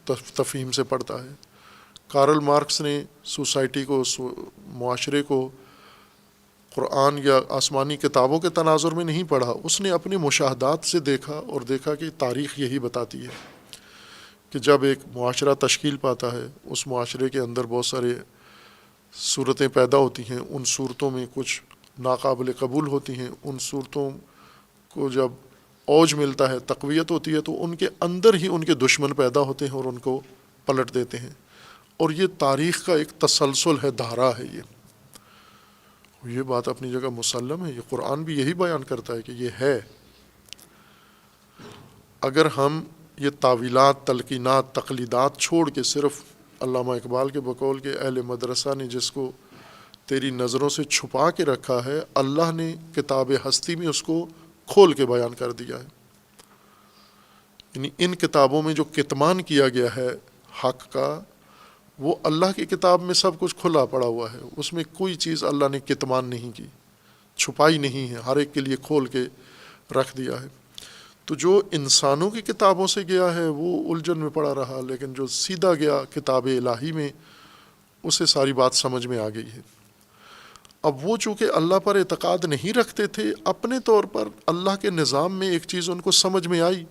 تفہیم سے پڑھتا ہے. کارل مارکس نے سوسائٹی کو, معاشرے کو قرآن یا آسمانی کتابوں کے تناظر میں نہیں پڑھا, اس نے اپنے مشاہدات سے دیکھا اور دیکھا کہ تاریخ یہی بتاتی ہے کہ جب ایک معاشرہ تشکیل پاتا ہے, اس معاشرے کے اندر بہت سارے صورتیں پیدا ہوتی ہیں، ان صورتوں میں کچھ ناقابل قبول ہوتی ہیں، ان صورتوں کو جب اوج ملتا ہے، تقویت ہوتی ہے، تو ان کے اندر ہی ان کے دشمن پیدا ہوتے ہیں اور ان کو پلٹ دیتے ہیں۔ اور یہ تاریخ کا ایک تسلسل ہے، دھارا ہے، یہ بات اپنی جگہ مسلم ہے، یہ قرآن بھی یہی بیان کرتا ہے کہ یہ ہے۔ اگر ہم یہ تعویلات، تلقینات، تقلیدات چھوڑ کے صرف علامہ اقبال کے بقول کے اہل مدرسہ نے جس کو تیری نظروں سے چھپا کے رکھا ہے، اللہ نے کتاب ہستی میں اس کو کھول کے بیان کر دیا ہے۔ یعنی ان کتابوں میں جو کتمان کیا گیا ہے حق کا، وہ اللہ کی کتاب میں سب کچھ کھلا پڑا ہوا ہے، اس میں کوئی چیز اللہ نے کتمان نہیں کی، چھپائی نہیں ہے، ہر ایک کے لیے کھول کے رکھ دیا ہے۔ تو جو انسانوں کی کتابوں سے گیا ہے وہ الجھن میں پڑا رہا، لیکن جو سیدھا گیا کتاب الہی میں، اسے ساری بات سمجھ میں آ گئی ہے۔ اب وہ چونکہ اللہ پر اعتقاد نہیں رکھتے تھے، اپنے طور پر اللہ کے نظام میں ایک چیز ان کو سمجھ میں آئی،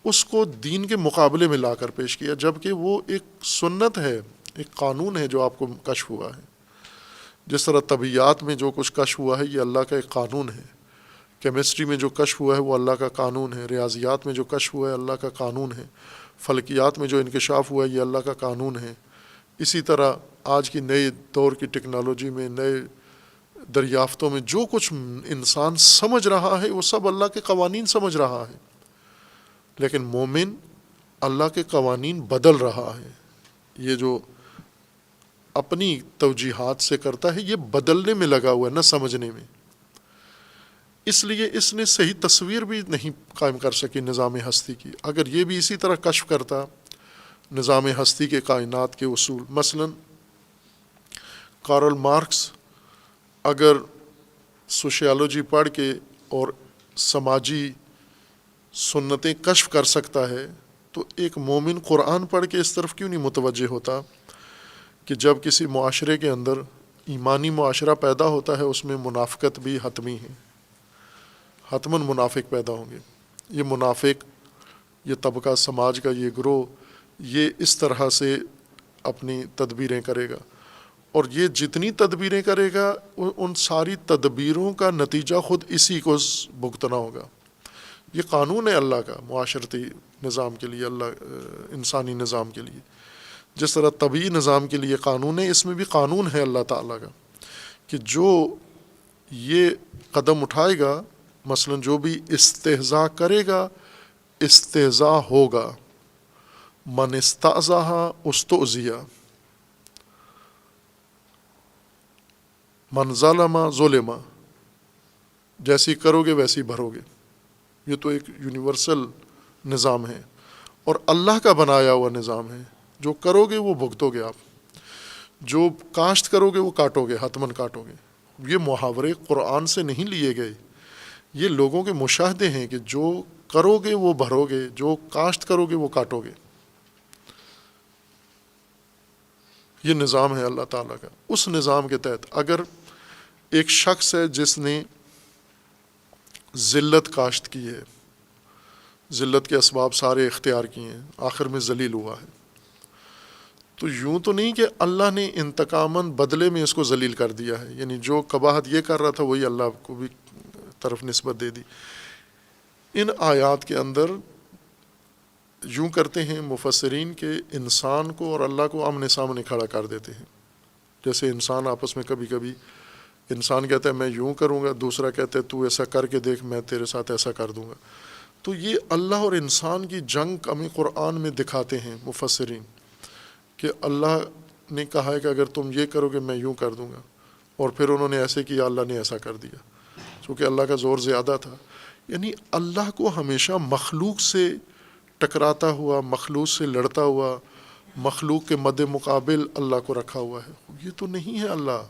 اس کو دین کے مقابلے میں لا کر پیش کیا، جبکہ وہ ایک سنت ہے، ایک قانون ہے جو آپ کو کشف ہوا ہے۔ جس طرح طبیعیات میں جو کچھ کشف ہوا ہے یہ اللہ کا ایک قانون ہے، کیمسٹری میں جو کشف ہوا ہے وہ اللہ کا قانون ہے، ریاضیات میں جو کشف ہوا ہے اللہ کا قانون ہے، فلکیات میں جو انکشاف ہوا ہے یہ اللہ کا قانون ہے۔ اسی طرح آج کی نئے دور کی ٹیکنالوجی میں، نئے دریافتوں میں جو کچھ انسان سمجھ رہا ہے وہ سب اللہ کے قوانین سمجھ رہا ہے، لیکن مومن اللہ کے قوانین بدل رہا ہے۔ یہ جو اپنی توجیحات سے کرتا ہے یہ بدلنے میں لگا ہوا ہے، نہ سمجھنے میں۔ اس لیے اس نے صحیح تصویر بھی نہیں قائم کر سکی نظام ہستی کی۔ اگر یہ بھی اسی طرح کشف کرتا نظام ہستی کے کائنات کے اصول، مثلا کارل مارکس اگر سوشیالوجی پڑھ کے اور سماجی سنتیں کشف کر سکتا ہے، تو ایک مومن قرآن پڑھ کے اس طرف کیوں نہیں متوجہ ہوتا کہ جب کسی معاشرے کے اندر ایمانی معاشرہ پیدا ہوتا ہے اس میں منافقت بھی حتمی ہے، حتماً منافق پیدا ہوں گے۔ یہ منافق، یہ طبقہ سماج کا یہ گروہ، یہ اس طرح سے اپنی تدبیریں کرے گا، اور یہ جتنی تدبیریں کرے گا ان ساری تدبیروں کا نتیجہ خود اسی کو بھگتنا ہوگا۔ یہ قانون ہے اللہ کا معاشرتی نظام کے لیے، اللہ انسانی نظام کے لیے، جس طرح طبعی نظام کے لیے قانون ہے، اس میں بھی قانون ہے اللہ تعالیٰ کا کہ جو یہ قدم اٹھائے گا، مثلا جو بھی استہزاء کرے گا استہزاء ہوگا، من استہزاء استہزئ، من ظلم ظلم، جیسی کرو گے ویسی بھرو گے۔ یہ تو ایک یونیورسل نظام ہے اور اللہ کا بنایا ہوا نظام ہے۔ جو کرو گے وہ بھگتو گے، آپ جو کاشت کرو گے وہ کاٹو گے، حتماً کاٹو گے۔ یہ محاورے قرآن سے نہیں لیے گئے، یہ لوگوں کے مشاہدے ہیں کہ جو کرو گے وہ بھرو گے، جو کاشت کرو گے وہ کاٹو گے۔ یہ نظام ہے اللہ تعالیٰ کا۔ اس نظام کے تحت اگر ایک شخص ہے جس نے ذلت کاشت کی ہے، ذلت کے اسباب سارے اختیار کیے ہیں، آخر میں ذلیل ہوا ہے، تو یوں تو نہیں کہ اللہ نے انتقاماً بدلے میں اس کو ذلیل کر دیا ہے، یعنی جو قباحت یہ کر رہا تھا وہی اللہ کو بھی طرف نسبت دے دی۔ ان آیات کے اندر یوں کرتے ہیں مفسرین کہ انسان کو اور اللہ کو آمنے سامنے کھڑا کر دیتے ہیں۔ جیسے انسان آپس میں کبھی کبھی انسان کہتا ہے میں یوں کروں گا، دوسرا کہتا ہے تو ایسا کر کے دیکھ میں تیرے ساتھ ایسا کر دوں گا۔ تو یہ اللہ اور انسان کی جنگ ہمیں قرآن میں دکھاتے ہیں مفسرین کہ اللہ نے کہا ہے کہ اگر تم یہ کرو گے میں یوں کر دوں گا، اور پھر انہوں نے ایسے کیا، اللہ نے ایسا کر دیا، چونکہ اللہ کا زور زیادہ تھا۔ یعنی اللہ کو ہمیشہ مخلوق سے ٹکراتا ہوا، مخلوق سے لڑتا ہوا، مخلوق کے مد مقابل اللہ کو رکھا ہوا ہے۔ یہ تو نہیں ہے اللہ،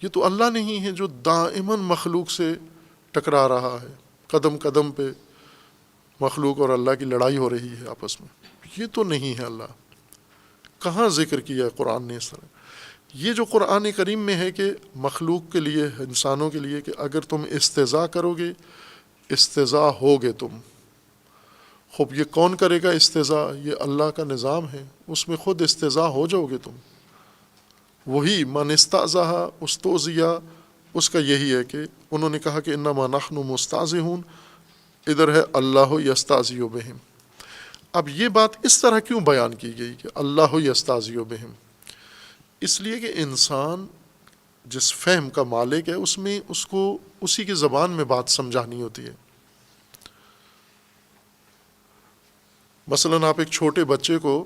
یہ تو اللہ نہیں ہے جو دائماً مخلوق سے ٹکرا رہا ہے، قدم قدم پہ مخلوق اور اللہ کی لڑائی ہو رہی ہے آپس میں۔ یہ تو نہیں ہے اللہ، کہاں ذکر کیا ہے قرآن نے اس طرح؟ یہ جو قرآن کریم میں ہے کہ مخلوق کے لیے، انسانوں کے لیے، کہ اگر تم استہزاء کرو گے استہزاء ہوگے تم۔ خوب یہ کون کرے گا استہزاء؟ یہ اللہ کا نظام ہے، اس میں خود استہزاء ہو جاؤ گے تم۔ وہی من استعزہ استوزیا، اس کا یہی ہے کہ انہوں نے کہا کہ انما نحن مستعزئون، ادھر ہے اللہ یستعزی بہم۔ اب یہ بات اس طرح کیوں بیان کی گئی کہ اللہ یستعزی بہم؟ اس لیے کہ انسان جس فہم کا مالک ہے اس میں اس کو اسی کی زبان میں بات سمجھانی ہوتی ہے۔ مثلاً آپ ایک چھوٹے بچے کو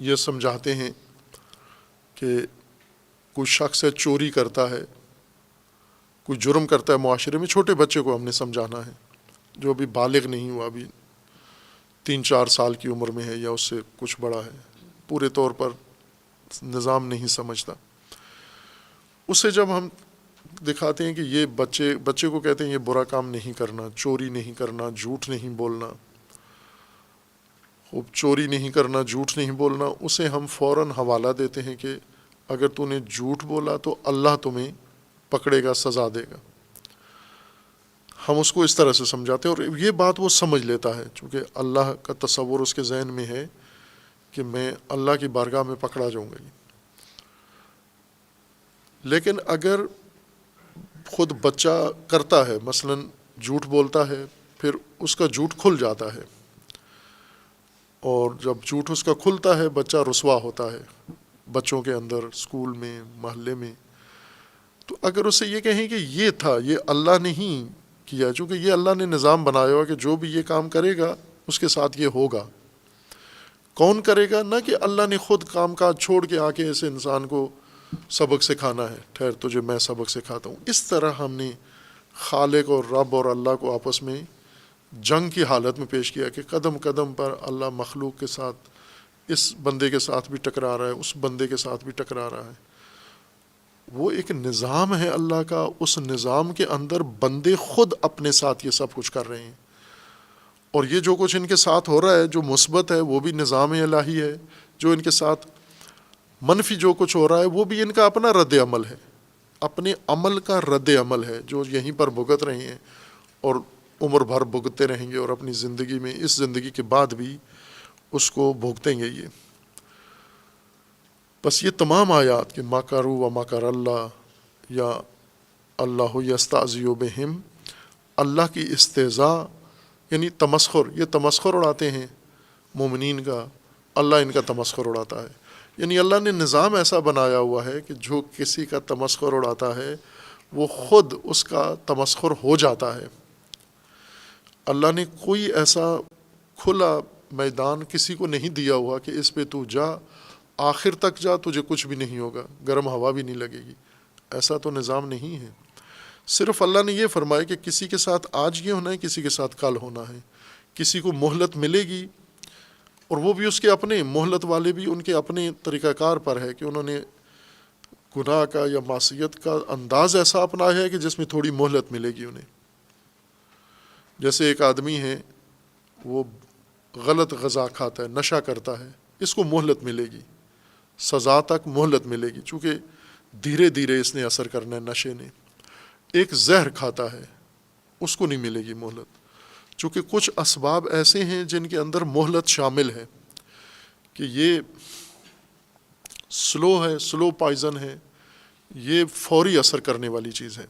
یہ سمجھاتے ہیں کہ کوئی شخص ہے چوری کرتا ہے، کوئی جرم کرتا ہے معاشرے میں، چھوٹے بچے کو ہم نے سمجھانا ہے جو ابھی بالغ نہیں ہوا، ابھی 3-4 سال کی عمر میں ہے یا اس سے کچھ بڑا ہے، پورے طور پر نظام نہیں سمجھتا۔ اسے جب ہم دکھاتے ہیں کہ یہ بچے کو کہتے ہیں یہ برا کام نہیں کرنا، چوری نہیں کرنا، جھوٹ نہیں بولنا، چوری نہیں کرنا، جھوٹ نہیں بولنا، اسے ہم فوراً حوالہ دیتے ہیں کہ اگر تو نے جھوٹ بولا تو اللہ تمہیں پکڑے گا، سزا دے گا۔ ہم اس کو اس طرح سے سمجھاتے ہیں اور یہ بات وہ سمجھ لیتا ہے، چونکہ اللہ کا تصور اس کے ذہن میں ہے کہ میں اللہ کی بارگاہ میں پکڑا جاؤں گا۔ لیکن اگر خود بچہ کرتا ہے، مثلاً جھوٹ بولتا ہے، پھر اس کا جھوٹ کھل جاتا ہے، اور جب جھوٹ اس کا کھلتا ہے بچہ رسوا ہوتا ہے بچوں کے اندر، اسکول میں، محلے میں، تو اگر اسے یہ کہیں کہ یہ تھا، یہ اللہ نے ہی کیا، چونکہ یہ اللہ نے نظام بنایا ہوا کہ جو بھی یہ کام کرے گا اس کے ساتھ یہ ہوگا۔ کون کرے گا؟ نہ کہ اللہ نے خود کام کاج چھوڑ کے آ کے اس انسان کو سبق سکھانا ہے، ٹھہر تجھے میں سبق سکھاتا ہوں۔ اس طرح ہم نے خالق اور رب اور اللہ کو آپس میں جنگ کی حالت میں پیش کیا کہ قدم قدم پر اللہ مخلوق کے ساتھ، اس بندے کے ساتھ بھی ٹکرا رہا ہے، اس بندے کے ساتھ بھی ٹکرا رہا ہے۔ وہ ایک نظام ہے اللہ کا، اس نظام کے اندر بندے خود اپنے ساتھ یہ سب کچھ کر رہے ہیں، اور یہ جو کچھ ان کے ساتھ ہو رہا ہے جو مثبت ہے وہ بھی نظام الہی ہے، جو ان کے ساتھ منفی جو کچھ ہو رہا ہے وہ بھی ان کا اپنا رد عمل ہے، اپنے عمل کا رد عمل ہے جو یہیں پر بھگت رہے ہیں اور عمر بھر بھگتتے رہیں گے، اور اپنی زندگی میں، اس زندگی کے بعد بھی اس کو بھگتیں گے۔ یہ بس یہ تمام آیات کہ مکروا و مکر اللہ یا اللہ یستعزی بہم، اللہ کی استہزاء یعنی تمسخر، یہ تمسخر اڑاتے ہیں مومنین کا، اللہ ان کا تمسخر اڑاتا ہے۔ یعنی اللہ نے نظام ایسا بنایا ہوا ہے کہ جو کسی کا تمسخر اڑاتا ہے وہ خود اس کا تمسخر ہو جاتا ہے۔ اللہ نے کوئی ایسا کھلا میدان کسی کو نہیں دیا ہوا کہ اس پہ تو جا، آخر تک جا، تجھے کچھ بھی نہیں ہوگا، گرم ہوا بھی نہیں لگے گی، ایسا تو نظام نہیں ہے۔ صرف اللہ نے یہ فرمایا کہ کسی کے ساتھ آج یہ ہونا ہے، کسی کے ساتھ کل ہونا ہے، کسی کو مہلت ملے گی، اور وہ بھی اس کے اپنے، مہلت والے بھی ان کے اپنے طریقہ کار پر ہے کہ انہوں نے گناہ کا یا معصیت کا انداز ایسا اپنایا ہے کہ جس میں تھوڑی مہلت ملے گی انہیں۔ جیسے ایک آدمی ہے وہ غلط غذا کھاتا ہے، نشہ کرتا ہے، اس کو مہلت ملے گی، سزا تک مہلت ملے گی، چونکہ دھیرے دھیرے اس نے اثر کرنا ہے نشے نے۔ ایک زہر کھاتا ہے، اس کو نہیں ملے گی مہلت، چونکہ کچھ اسباب ایسے ہیں جن کے اندر مہلت شامل ہے کہ یہ سلو ہے، سلو پائزن ہے، یہ فوری اثر کرنے والی چیز ہے۔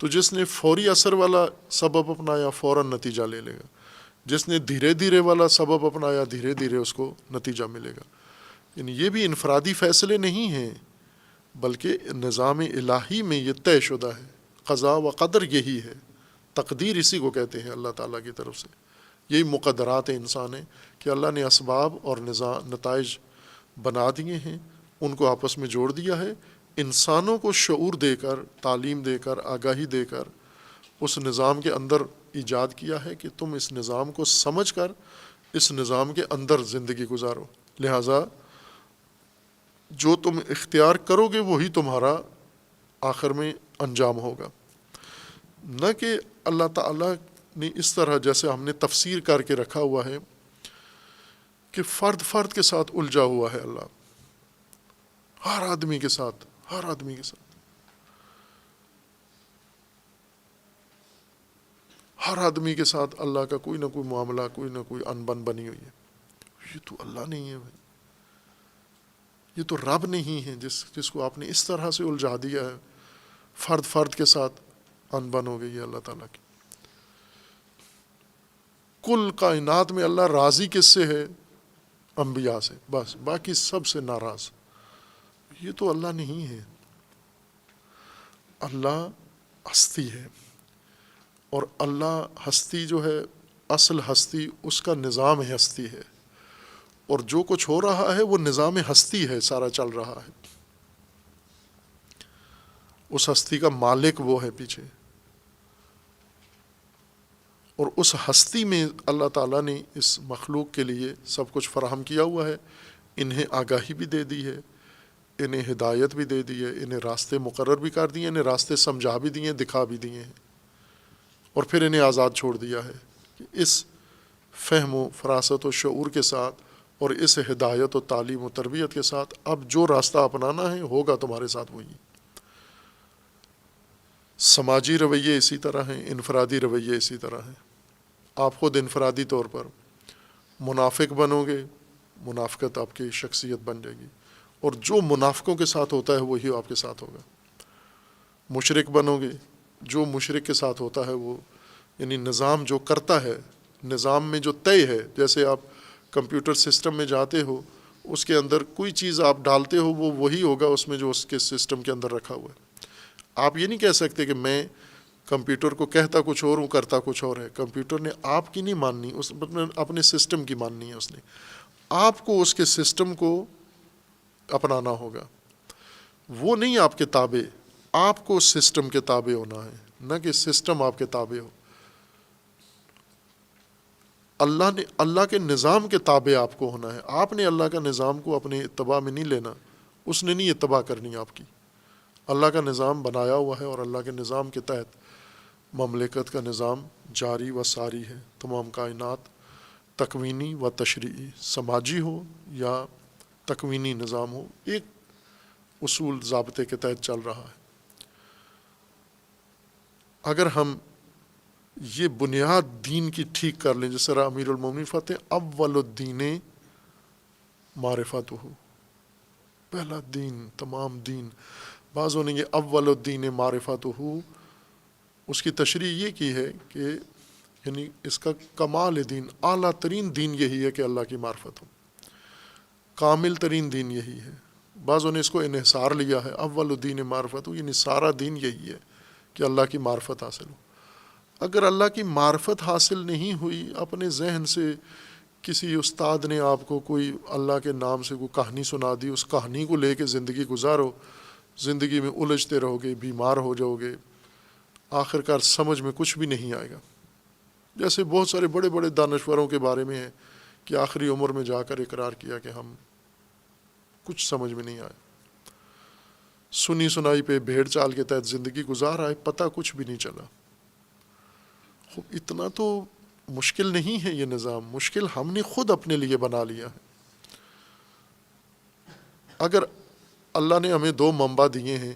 تو جس نے فوری اثر والا سبب اپنایا فوراً نتیجہ لے لے گا، جس نے دھیرے دھیرے والا سبب اپنایا دھیرے دھیرے اس کو نتیجہ ملے گا۔ یعنی یہ بھی انفرادی فیصلے نہیں ہیں بلکہ نظام الہی میں یہ طے شدہ ہے، قضاء و قدر یہی ہے، تقدیر اسی کو کہتے ہیں اللہ تعالیٰ کی طرف سے۔ یہی مقدرات انسان ہیں کہ اللہ نے اسباب اور نتائج بنا دیے ہیں، ان کو آپس میں جوڑ دیا ہے، انسانوں کو شعور دے کر، تعلیم دے کر، آگاہی دے کر اس نظام کے اندر ایجاد کیا ہے کہ تم اس نظام کو سمجھ کر اس نظام کے اندر زندگی گزارو، لہٰذا جو تم اختیار کرو گے وہی تمہارا آخر میں انجام ہوگا۔ نہ کہ اللہ تعالیٰ نے اس طرح جیسے ہم نے تفسیر کر کے رکھا ہوا ہے کہ فرد فرد کے ساتھ الجھا ہوا ہے اللہ، ہر آدمی کے ساتھ، ہر آدمی کے ساتھ، ہر آدمی کے ساتھ اللہ کا کوئی نہ کوئی معاملہ، کوئی نہ کوئی انبن بنی ہوئی ہے۔ یہ تو اللہ نہیں ہے بھائی، یہ تو رب نہیں ہے جس کو آپ نے اس طرح سے الجھا دیا ہے، فرد کے ساتھ ان بن ہو گئی ہے اللہ تعالیٰ کی۔ کل کائنات میں اللہ راضی کس سے ہے؟ انبیاء سے، بس باقی سب سے ناراض۔ یہ تو اللہ نہیں ہے۔ اللہ ہستی ہے، اور اللہ ہستی جو ہے، اصل ہستی اس کا نظام ہستی ہے، اور جو کچھ ہو رہا ہے وہ نظام ہستی ہے، سارا چل رہا ہے۔ اس ہستی کا مالک وہ ہے پیچھے، اور اس ہستی میں اللہ تعالیٰ نے اس مخلوق کے لیے سب کچھ فراہم کیا ہوا ہے۔ انہیں آگاہی بھی دے دی ہے، انہیں ہدایت بھی دے دی ہے، انہیں راستے مقرر بھی کر دیے، انہیں راستے سمجھا بھی دیے، دکھا بھی دیے ہیں، اور پھر انہیں آزاد چھوڑ دیا ہے کہ اس فہم و فراست و شعور کے ساتھ اور اس ہدایت و تعلیم و تربیت کے ساتھ اب جو راستہ اپنانا ہے ہوگا تمہارے ساتھ وہی۔ سماجی رویے اسی طرح ہیں، انفرادی رویے اسی طرح ہیں۔ آپ خود انفرادی طور پر منافق بنو گے، منافقت آپ کی شخصیت بن جائے گی، اور جو منافقوں کے ساتھ ہوتا ہے وہی آپ کے ساتھ ہوگا۔ مشرک بنو گے، جو مشرک کے ساتھ ہوتا ہے وہ، یعنی نظام جو کرتا ہے، نظام میں جو طے ہے، جیسے آپ کمپیوٹر سسٹم میں جاتے ہو، اس کے اندر کوئی چیز آپ ڈالتے ہو وہ وہی ہوگا اس میں جو اس کے سسٹم کے اندر رکھا ہوا ہے۔ آپ یہ نہیں کہہ سکتے کہ میں کمپیوٹر کو کہتا کچھ اور ہوں کرتا کچھ اور ہے۔ کمپیوٹر نے آپ کی نہیں ماننی، اس نے اپنے سسٹم کی ماننی ہے۔ اس نے آپ کو اس کے سسٹم کو اپنانا ہوگا، وہ نہیں آپ کے تابع، آپ کو سسٹم کے تابع ہونا ہے، نہ کہ سسٹم آپ کے تابع ہو۔ اللہ نے اللہ کے نظام کے تابع آپ کو ہونا ہے۔ آپ نے اللہ کا نظام کو اپنے اتباع میں نہیں لینا، اس نے نہیں اتباع کرنی آپ کی۔ اللہ کا نظام بنایا ہوا ہے، اور اللہ کے نظام کے تحت مملکت کا نظام جاری و ساری ہے۔ تمام کائنات تکوینی و تشریعی، سماجی ہو یا تکوینی نظام ہو، ایک اصول ضابطے کے تحت چل رہا ہے۔ اگر ہم یہ بنیاد دین کی ٹھیک کر لیں، جس طرح امیر المومنین فتح اول الدین معرفت ہو، پہلا دین تمام دین، بعضوں نے یہ اول الدین معرفت ہو اس کی تشریح یہ کی ہے کہ یعنی اس کا کمال دین، اعلیٰ ترین دین یہی ہے کہ اللہ کی معرفت ہو، کامل ترین دین یہی ہے۔ بعضوں نے اس کو انحصار لیا ہے، اول الدین معرفت ہو، یعنی سارا دین یہی ہے کہ اللہ کی معرفت حاصل ہو۔ اگر اللہ کی معرفت حاصل نہیں ہوئی، اپنے ذہن سے کسی استاد نے آپ کو کوئی اللہ کے نام سے کوئی کہانی سنا دی، اس کہانی کو لے کے زندگی گزارو، زندگی میں الجھتے رہو گے، بیمار ہو جاؤ گے، آخر کار سمجھ میں کچھ بھی نہیں آئے گا۔ جیسے بہت سارے بڑے بڑے دانشوروں کے بارے میں ہے کہ آخری عمر میں جا کر اقرار کیا کہ ہم کچھ سمجھ میں نہیں آیا، سنی سنائی پہ بھیڑ چال کے تحت زندگی گزار آئے، پتہ کچھ بھی نہیں چلا۔ اتنا تو مشکل نہیں ہے یہ نظام، مشکل ہم نے خود اپنے لیے بنا لیا ہے۔ اگر اللہ نے ہمیں 2 منبع دیے ہیں،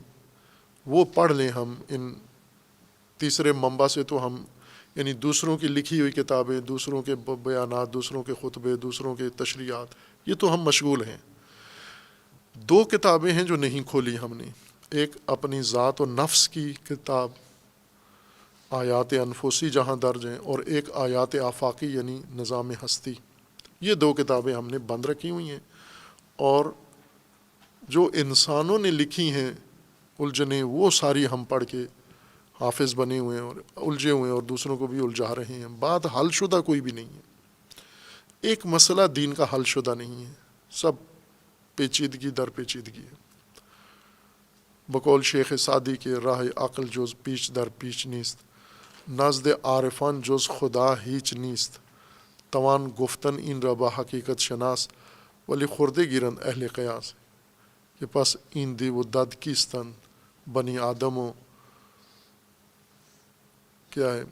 وہ پڑھ لیں ہم، ان تیسرے منبع سے تو ہم یعنی دوسروں کی لکھی ہوئی کتابیں، دوسروں کے بیانات، دوسروں کے خطبے، دوسروں کے تشریحات، یہ تو ہم مشغول ہیں۔ 2 کتابیں ہیں جو نہیں کھولی ہم نے، ایک اپنی ذات و نفس کی کتاب آیات انفسی جہاں درج ہیں، اور ایک آیات آفاقی یعنی نظام ہستی۔ یہ 2 کتابیں ہم نے بند رکھی ہوئی ہیں، اور جو انسانوں نے لکھی ہیں الجھنے، وہ ساری ہم پڑھ کے حافظ بنے ہوئے ہیں اور الجھے ہوئے ہیں، اور دوسروں کو بھی الجھا رہے ہیں۔ بات حل شدہ کوئی بھی نہیں ہے، ایک مسئلہ دین کا حل شدہ نہیں ہے، سب پیچیدگی در پیچیدگی ہے۔ بقول شیخ سعدی کے راہ عقل جز پیچ در پیچ نیست، نزد عارفان جز خدا ہیچ نیست، توان گفتن این را با حقیقت شناس، ولی خورده گیرند اہل قیاس، کہ پس این دی و دد کیستن، بنی آدم و کیا ہے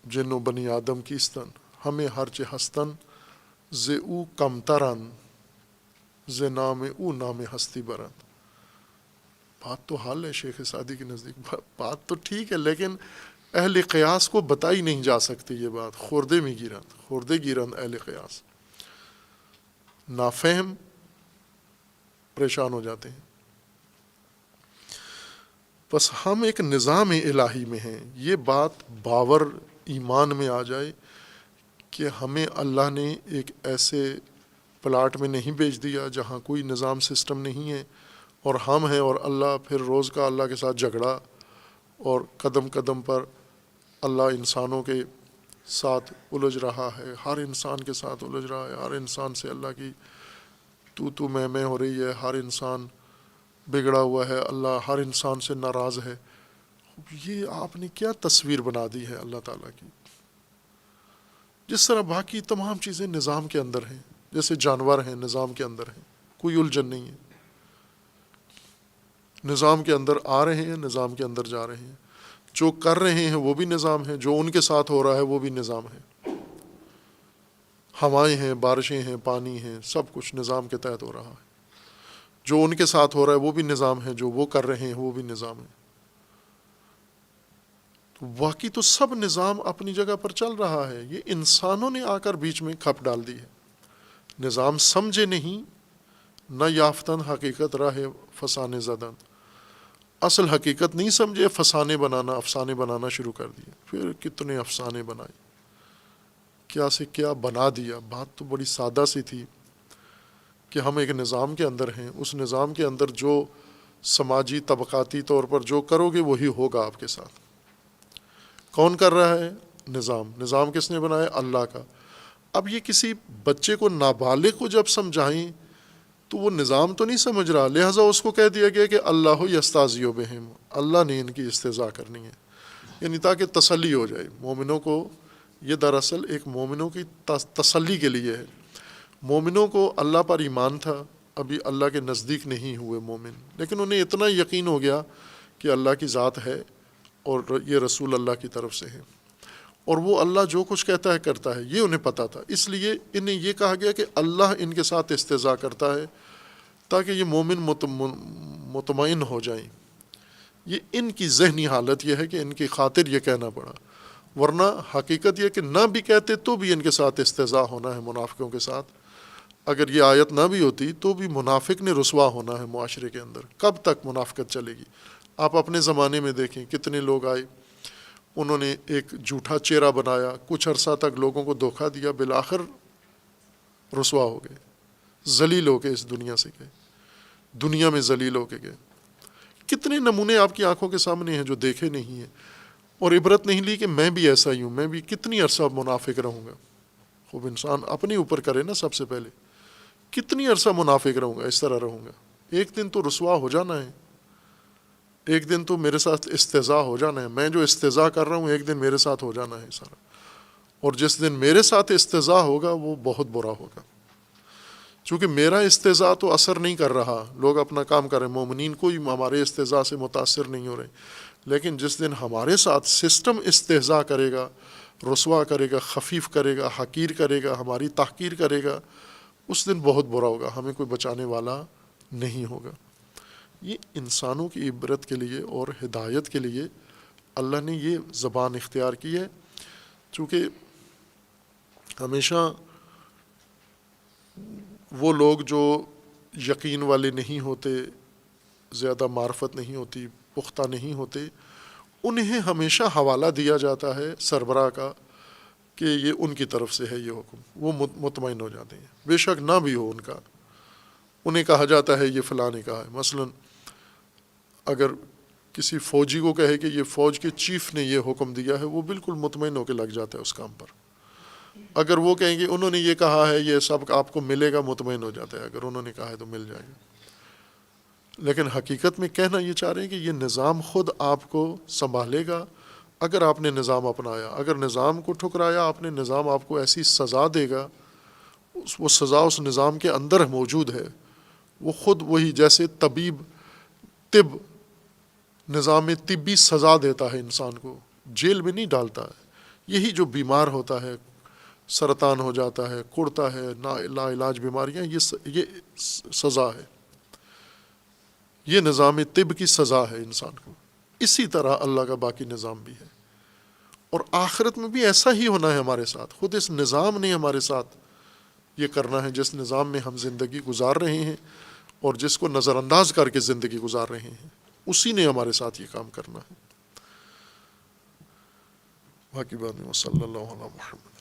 جن و بنی آدم کیستن، ہمیں ہرچہ ہستن ز او کمترن، ز نام او نام ہستی برند۔ بات تو حل ہے شیخ سعدی کے نزدیک، بات تو ٹھیک ہے، لیکن اہل قیاس کو بتائی نہیں جا سکتی یہ بات، خوردے میں گیرند، خوردے گیرند اہل قیاس۔ نافہم پریشان ہو جاتے ہیں۔ بس ہم ایک نظام الہی میں ہیں، یہ بات باور ایمان میں آ جائے کہ ہمیں اللہ نے ایک ایسے پلاٹ میں نہیں بھیج دیا جہاں کوئی نظام سسٹم نہیں ہے اور ہم ہیں اور اللہ، پھر روز کا اللہ کے ساتھ جھگڑا، اور قدم قدم پر اللہ انسانوں کے ساتھ الجھ رہا ہے، ہر انسان کے ساتھ الجھ رہا ہے، ہر انسان سے اللہ کی تو میں ہو رہی ہے، ہر انسان بگڑا ہوا ہے، اللہ ہر انسان سے ناراض ہے۔ یہ آپ نے کیا تصویر بنا دی ہے اللہ تعالیٰ کی؟ جس طرح باقی تمام چیزیں نظام کے اندر ہیں، جیسے جانور ہیں نظام کے اندر ہیں، کوئی الجھن نہیں ہے، نظام کے اندر آ رہے ہیں، نظام کے اندر جا رہے ہیں، جو کر رہے ہیں وہ بھی نظام ہے، جو ان کے ساتھ ہو رہا ہے وہ بھی نظام ہے، ہوائیں ہیں، بارشیں ہیں، پانی ہیں، سب کچھ نظام کے تحت ہو رہا ہے، جو ان کے ساتھ ہو رہا ہے وہ بھی نظام ہے، جو وہ کر رہے ہیں وہ بھی نظام ہے۔ تو واقعی تو سب نظام اپنی جگہ پر چل رہا ہے، یہ انسانوں نے آ کر بیچ میں کھپ ڈال دی ہے۔ نظام سمجھے نہیں، نہ یافتن حقیقت راہ فسانے زدن، اصل حقیقت نہیں سمجھے، فسانے بنانا، افسانے بنانا شروع کر دیے، پھر کتنے افسانے بنائے، کیا سے کیا بنا دیا۔ بات تو بڑی سادہ سی تھی کہ ہم ایک نظام کے اندر ہیں، اس نظام کے اندر جو سماجی طبقاتی طور پر جو کرو گے وہی ہوگا آپ کے ساتھ۔ کون کر رہا ہے؟ نظام۔ نظام کس نے بنایا؟ اللہ کا۔ اب یہ کسی بچے کو، نابالغ کو جب سمجھائیں تو وہ نظام تو نہیں سمجھ رہا، لہٰذا اس کو کہہ دیا گیا کہ اللہ یستہزئ بہم، اللہ نے ان کی استہزاء کرنی ہے، یعنی تاکہ تسلی ہو جائے مومنوں کو۔ یہ دراصل ایک مومنوں کی تسلی کے لیے ہے۔ مومنوں کو اللہ پر ایمان تھا، ابھی اللہ کے نزدیک نہیں ہوئے مومن، لیکن انہیں اتنا یقین ہو گیا کہ اللہ کی ذات ہے اور یہ رسول اللہ کی طرف سے ہے، اور وہ اللہ جو کچھ کہتا ہے کرتا ہے، یہ انہیں پتہ تھا۔ اس لیے انہیں یہ کہا گیا کہ اللہ ان کے ساتھ استہزاء کرتا ہے تاکہ یہ مومن مطمئن ہو جائیں۔ یہ ان کی ذہنی حالت یہ ہے کہ ان کی خاطر یہ کہنا پڑا، ورنہ حقیقت یہ کہ نہ بھی کہتے تو بھی ان کے ساتھ استہزاء ہونا ہے، منافقوں کے ساتھ۔ اگر یہ آیت نہ بھی ہوتی تو بھی منافق نے رسوا ہونا ہے معاشرے کے اندر۔ کب تک منافقت چلے گی؟ آپ اپنے زمانے میں دیکھیں کتنے لوگ آئے، انہوں نے ایک جھوٹا چہرہ بنایا، کچھ عرصہ تک لوگوں کو دھوکہ دیا، بالآخر رسوا ہو گئے، ذلیل ہو کے اس دنیا سے گئے، دنیا میں ذلیل ہو کے گئے۔ کتنے نمونے آپ کی آنکھوں کے سامنے ہیں جو دیکھے نہیں ہیں، اور عبرت نہیں لی کہ میں بھی ایسا ہی ہوں، میں بھی کتنی عرصہ منافق رہوں گا۔ خوب انسان اپنے اوپر کرے نا سب سے پہلے، کتنی عرصہ منافق رہوں گا، اس طرح رہوں گا، ایک دن تو رسوا ہو جانا ہے، ایک دن تو میرے ساتھ استہزاء ہو جانا ہے، میں جو استہزاء کر رہا ہوں ایک دن میرے ساتھ ہو جانا ہے سارا، اور جس دن میرے ساتھ استہزاء ہوگا وہ بہت برا ہوگا، چونکہ میرا استہزاء تو اثر نہیں کر رہا، لوگ اپنا کام کر رہے ہیں، مومنین کوئی ہمارے استہزاء سے متاثر نہیں ہو رہے، لیکن جس دن ہمارے ساتھ سسٹم استہزاء کرے گا، رسوا کرے گا، خفیف کرے گا، حقیر کرے گا، ہماری تحقیر کرے گا، اس دن بہت برا ہوگا، ہمیں کوئی بچانے والا نہیں ہوگا۔ یہ انسانوں کی عبرت کے لیے اور ہدایت کے لیے اللہ نے یہ زبان اختیار کی ہے، چونکہ ہمیشہ وہ لوگ جو یقین والے نہیں ہوتے، زیادہ معرفت نہیں ہوتی، پختہ نہیں ہوتے، انہیں ہمیشہ حوالہ دیا جاتا ہے سربراہ کا کہ یہ ان کی طرف سے ہے یہ حکم، وہ مطمئن ہو جاتے ہیں، بے شک نہ بھی ہو ان کا، انہیں کہا جاتا ہے یہ فلاں نے کہا ہے۔ مثلا اگر کسی فوجی کو کہے کہ یہ فوج کے چیف نے یہ حکم دیا ہے، وہ بالکل مطمئن ہو کے لگ جاتا ہے اس کام پر۔ اگر وہ کہیں گے انہوں نے یہ کہا ہے یہ سب آپ کو ملے گا، مطمئن ہو جاتا ہے، اگر انہوں نے کہا ہے تو مل جائے گا۔ لیکن حقیقت میں کہنا یہ چاہ رہے ہیں کہ یہ نظام خود آپ کو سنبھالے گا اگر آپ نے نظام اپنایا، اگر نظام کو ٹھکرایا آپ نے، نظام آپ کو ایسی سزا دے گا، وہ سزا اس نظام کے اندر موجود ہے، وہ خود وہی جیسے طب نظام طبی سزا دیتا ہے انسان کو، جیل میں نہیں ڈالتا ہے۔ یہی جو بیمار ہوتا ہے، سرطان ہو جاتا ہے، کڑتا ہے، لا علاج بیماریاں، یہ سزا ہے، یہ نظام طب کی سزا ہے انسان کو۔ اسی طرح اللہ کا باقی نظام بھی ہے، اور آخرت میں بھی ایسا ہی ہونا ہے ہمارے ساتھ۔ خود اس نظام نے ہمارے ساتھ یہ کرنا ہے جس نظام میں ہم زندگی گزار رہے ہیں، اور جس کو نظر انداز کر کے زندگی گزار رہے ہیں، اسی نے ہمارے ساتھ یہ کام کرنا ہے۔ باقی بات میں صلی اللہ علیہ محمد۔